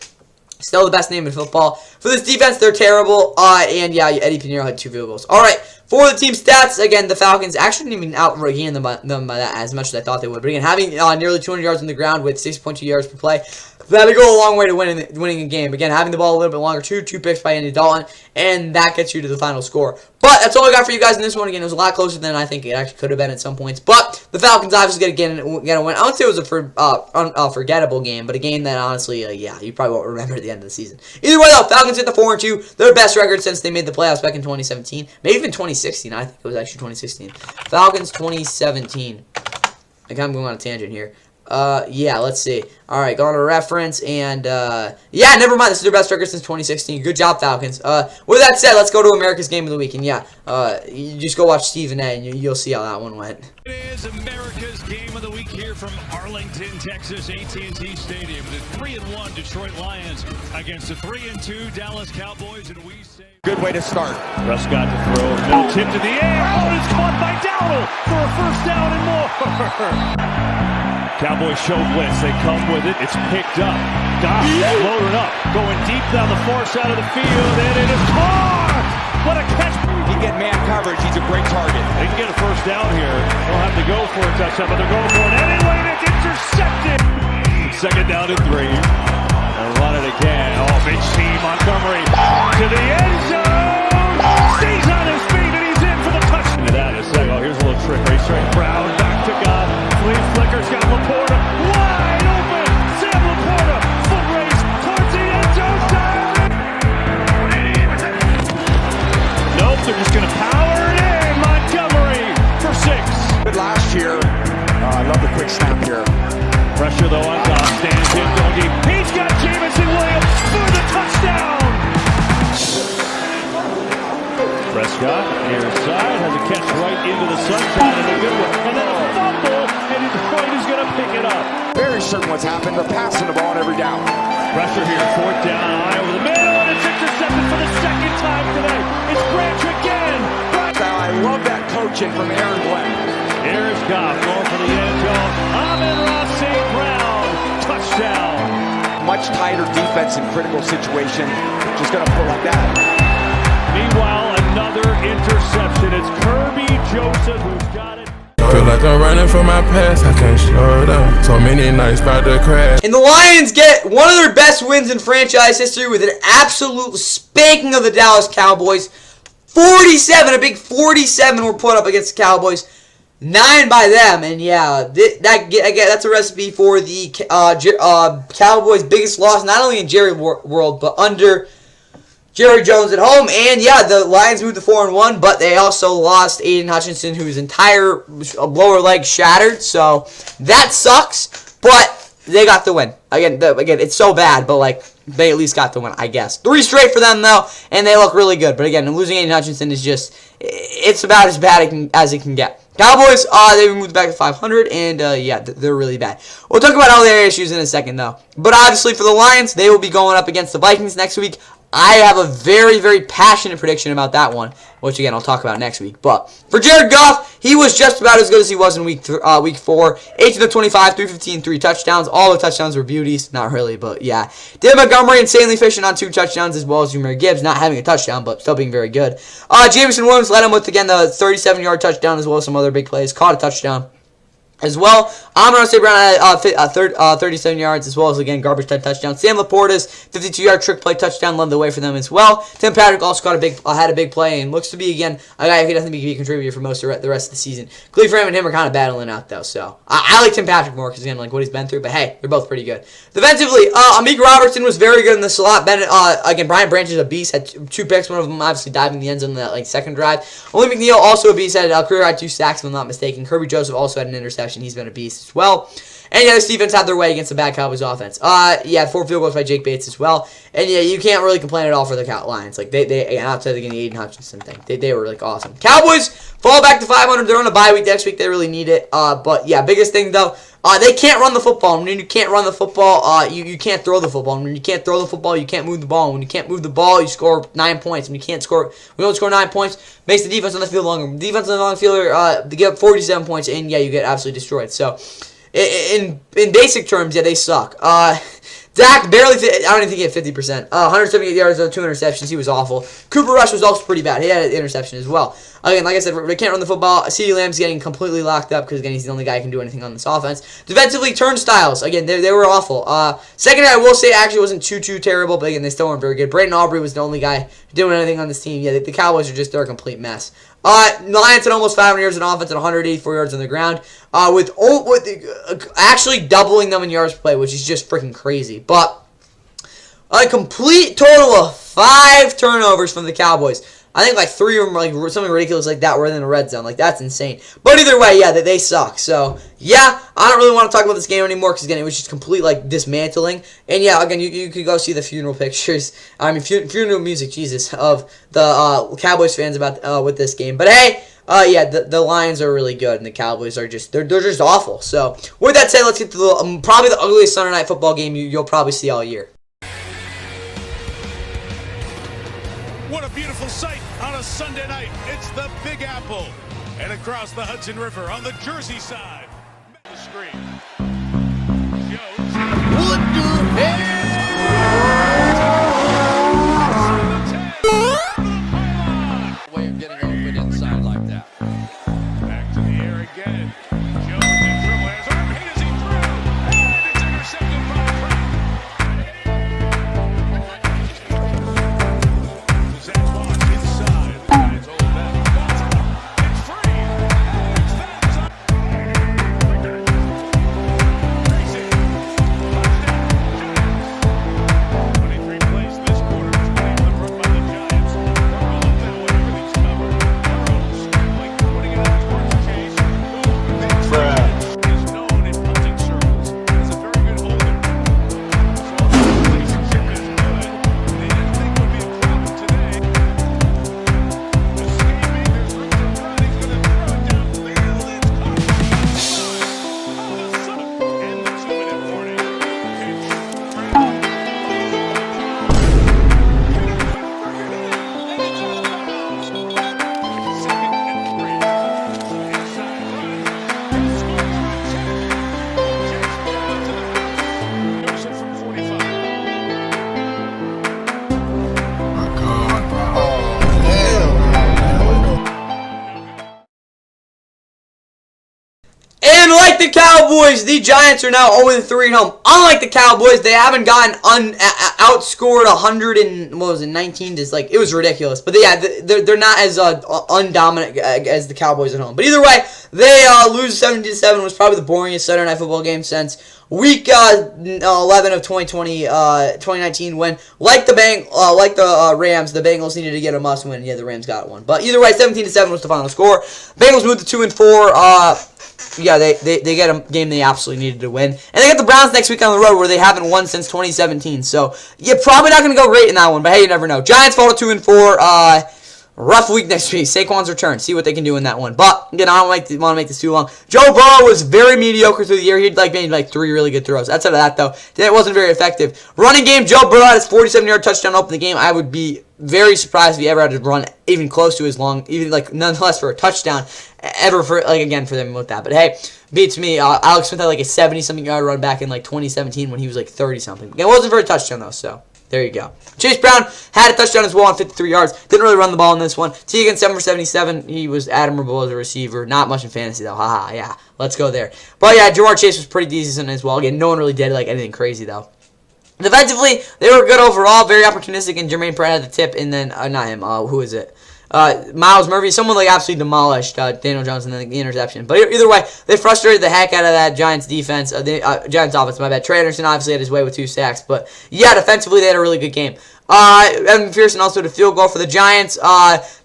still the best name in football. For this defense, they're terrible. And yeah, Eddie Pinheiro had 2 field goals. All right, for the team stats, again, the Falcons actually didn't even out-gain them by that as much as I thought they would. But again, having nearly 200 yards on the ground with 6.2 yards per play, that'll go a long way to winning a game. Again, having the ball a little bit longer, 2 picks by Andy Dalton, and that gets you to the final score. But that's all I got for you guys in this one. Again, it was a lot closer than I think it actually could have been at some points. But the Falcons obviously get a win. I wouldn't say it was a unforgettable game, but a game that honestly, yeah, you probably won't remember at the end of the season. Either way, though, Falcons hit the 4-2. Their best record since they made the playoffs back in 2017. Maybe even 2016. I think it was actually 2016. Falcons 2017. I'm going on a tangent here. Yeah, let's see. All right, go on to reference, and, yeah, never mind. This is their best record since 2016. Good job, Falcons. With that said, let's go to America's Game of the Week, and yeah, you just go watch Stephen A, and you'll see how that one went. It is America's Game of the Week here from Arlington, Texas, AT&T Stadium. The 3-1 Detroit Lions against the 3-2 Dallas Cowboys, and we say good way to start. Prescott to throw, middle tip to the air. Oh, it's caught by Dowdle for a first down and more. Cowboys show blitz. They come with it. It's picked up. Goff loaded up. Going deep down the far side of the field. And it is caught! What a catch. He get man coverage. He's a great target. They can get a first down here. They'll have to go for a touchdown, but they're going for it anyway. And it's intercepted. Second down and 3. And run it again. Oh, big C. Montgomery to the end zone. Stays on his feet, and he's in for the touchdown. Into that in a second. Oh, here's a little trick. Straight Brown back to Goff. Flea flickers, got Laporta wide open. Sam Laporta, foot race towards the end zone. Nope, they're just going to power it in. Montgomery for 6. Good last year. I love the quick snap here. Pressure though on Goff. Stands in, going deep. He's got Jameson Williams for the touchdown. Prescott, near side, has a catch right into the sunshine, and a good one. And then a fumble, and Detroit is going to pick it up. Very certain what's happened. They're passing the ball on every down. Pressure here, 4th down, high over the middle, and it's intercepted for the second time today. It's Branch again. I love that coaching from Aaron Glenn. Here's Goff going for the end zone. Amon-Ra St. Brown, touchdown. Much tighter defense in critical situation. Just going to pull like that. Meanwhile, another interception. It's Kirby Joseph who's got it. Feel like I'm running from my past, I can't slow it up. So many nights about to crash. And the Lions get one of their best wins in franchise history with an absolute spanking of the Dallas Cowboys. 47, a big 47 were put up against the Cowboys. 9 by them, and yeah, that's a recipe for the Cowboys' biggest loss, not only in Jerry world, but under Jerry Jones at home. And yeah, the Lions moved to 4-1, but they also lost Aiden Hutchinson, whose entire lower leg shattered. So that sucks, but they got the win. Again, it's so bad, but like they at least got the win, I guess. 3 straight for them though, and they look really good. But again, losing Aiden Hutchinson is just, it's about as bad as it can get. Cowboys, they moved back to 500, and yeah, they're really bad. We'll talk about all their issues in a second though. But obviously for the Lions, they will be going up against the Vikings next week. I have a very, very passionate prediction about that one, which again I'll talk about next week. But for Jared Goff, he was just about as good as he was in week 4. 18 of 25, 315, 3 touchdowns. All the touchdowns were beauties. Not really, but yeah. David Montgomery insanely efficient on 2 touchdowns, as well as Jahmyr Gibbs not having a touchdown, but still being very good. Jameson Williams led him with, again, the 37-yard touchdown, as well as some other big plays. Caught a touchdown as well. Amon St. Brown had 37 yards, as well as, again, garbage time touchdown. Sam Laporta's 52-yard trick play touchdown led the way for them as well. Tim Patrick also had a big play and looks to be, again, a guy who could definitely be a contributor for most of the rest of the season. Cleveland and him are kind of battling out, though, so I like Tim Patrick more because, again, like what he's been through, but hey, they're both pretty good. Defensively, Amik Robertson was very good in the slot. Again, Brian Branch is a beast, had 2 picks, one of them obviously diving in the end zone in that second drive. Oli McNeil, also a beast, had a career high 2 sacks, if I'm not mistaken. Kirby Joseph also had an interception. He's been a beast as well. And yeah, this defense had their way against the bad Cowboys offense. Yeah, 4 field goals by Jake Bates as well. And yeah, you can't really complain at all for the Lions. Like they outside the Aiden Hutchinson thing, they were awesome. Cowboys fall back to 500. They're on a bye week next week. They really need it. But yeah, biggest thing though, they can't run the football. And when you can't run the football, you can't throw the football. And when you can't throw the football, you can't move the ball. And when you can't move the ball, you score 9 points. When you don't score 9 points, makes the defense on the field longer. The defense on the long field, they get 47 points, and yeah, you get absolutely destroyed. So in basic terms, yeah, they suck. Dak barely, I don't even think he had 50%. 178 yards, 2 interceptions. He was awful. Cooper Rush was also pretty bad. He had an interception as well. Again, like I said, they can't run the football. CeeDee Lamb's getting completely locked up because, again, he's the only guy who can do anything on this offense. Defensively, turnstiles. Again, they were awful. Secondary, I will say, actually wasn't too terrible, but again, they still weren't very good. Braden Aubrey was the only guy doing anything on this team. Yeah, the Cowboys are they're a complete mess. Lions had almost 500 yards in offense and 184 yards on the ground, with actually doubling them in yards per play, which is just freaking crazy. But a complete total of 5 turnovers from the Cowboys. I think 3 of them, something ridiculous like that, were in the red zone. That's insane. But either way, yeah, they suck. So yeah, I don't really want to talk about this game anymore because, again, it was just complete dismantling. And yeah, again, you could go see the funeral pictures. I mean, funeral music, Jesus, of the Cowboys fans about with this game. But hey, yeah, the Lions are really good, and the Cowboys are they're just awful. So with that said, let's get to probably the ugliest Sunday night football game you'll probably see all year. What a beautiful sight on a Sunday night. It's the Big Apple. And across the Hudson River on the Jersey side. The screen. Jones. What the hell? Way of getting open inside like that. Back to the air again. Jones in trouble. Has arm hit as he threw. And it's intercepted by Pratt. And like the Cowboys, the Giants are now 0-3 at home. Unlike the Cowboys, they haven't gotten outscored 119 to it was ridiculous. But yeah, they're not as undominant as the Cowboys at home. But either way, they lose 17-7. Was probably the boringest Saturday Night Football game since Week 11 of 2019, when like the Rams, the Bengals needed to get a must win. Yeah, the Rams got one. But either way, 17-7 was the final score. Bengals moved to 2-4. Yeah, they get a game they absolutely needed to win. And they got the Browns next week on the road, where they haven't won since 2017. So, you're probably not going to go great in that one, but hey, you never know. Giants fall to 2-4. Rough week next week. Saquon's return. See what they can do in that one. But, again, I don't want to make this too long. Joe Burrow was very mediocre through the year. He'd made 3 really good throws. Outside of that, though, it wasn't very effective. Running game, Joe Burrow had his 47-yard touchdown to open the game. I would be very surprised if he ever had to run even close to his long, even nonetheless for a touchdown, ever for them with that. But hey, beats me. Alex Smith had a 70-something yard run back in 2017 when he was 30-something. It wasn't for a touchdown though, so there you go. Chase Brown had a touchdown as well on 53 yards. Didn't really run the ball in this one. T again, 7 for 77. He was admirable as a receiver. Not much in fantasy though. Haha, yeah. Let's go there. But yeah, Jamar Chase was pretty decent as well. Again, no one really did anything crazy though. Defensively, they were good overall, very opportunistic, and Jermaine Pratt had the tip, and then, not him, who is it? Miles Murphy, someone absolutely demolished Daniel Jones and then the interception. But either way, they frustrated the heck out of that Giants defense, Giants offense, my bad. Trey Anderson obviously had his way with 2 sacks, but yeah, defensively they had a really good game. Evan McPherson also had a field goal for the Giants.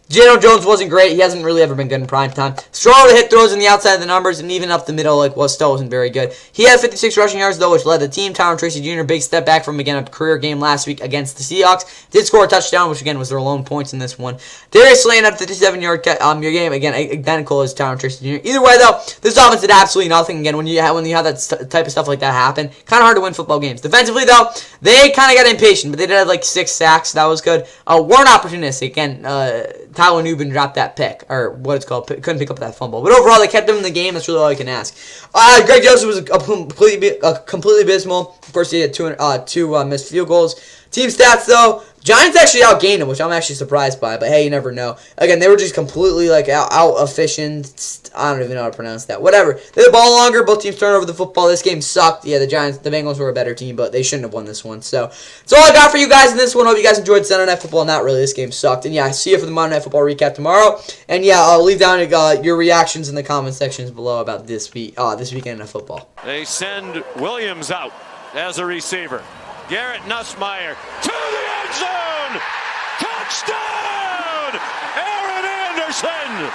Daniel Jones wasn't great. He hasn't really ever been good in prime time. Struggled to hit throws on the outside of the numbers, and even up the middle, still wasn't very good. He had 56 rushing yards, though, which led the team. Tyron Tracy Jr., big step back from, again, a career game last week against the Seahawks. Did score a touchdown, which, again, was their lone points in this one. Darius Slay had a 57-yard game, again, identical as Tyron Tracy Jr. Either way, though, this offense did absolutely nothing. Again, when you have that type of stuff like that happen, kind of hard to win football games. Defensively, though, they kind of got impatient, but they did have 6 sacks. That was good. Weren't opportunistic. Again, Tyler Newbin dropped that pick, or what it's called, couldn't pick up that fumble. But overall, they kept him in the game. That's really all you can ask. Greg Joseph was completely abysmal. Of course, he had two missed field goals. Team stats, though, Giants actually outgained him, which I'm actually surprised by, but hey, you never know. Again, they were just completely out-efficient. I don't even know how to pronounce that. Whatever. They had the ball longer. Both teams turned over the football. This game sucked. Yeah, the Bengals were a better team, but they shouldn't have won this one. So, that's all I got for you guys in this one. Hope you guys enjoyed Sunday Night Football. Not really. This game sucked. And yeah, see you for the Monday Night Football recap tomorrow. And yeah, I'll leave down your reactions in the comment sections below about this weekend of football. They send Williams out as a receiver. Garrett Nussmeier to the end zone! Touchdown! Aaron Anderson!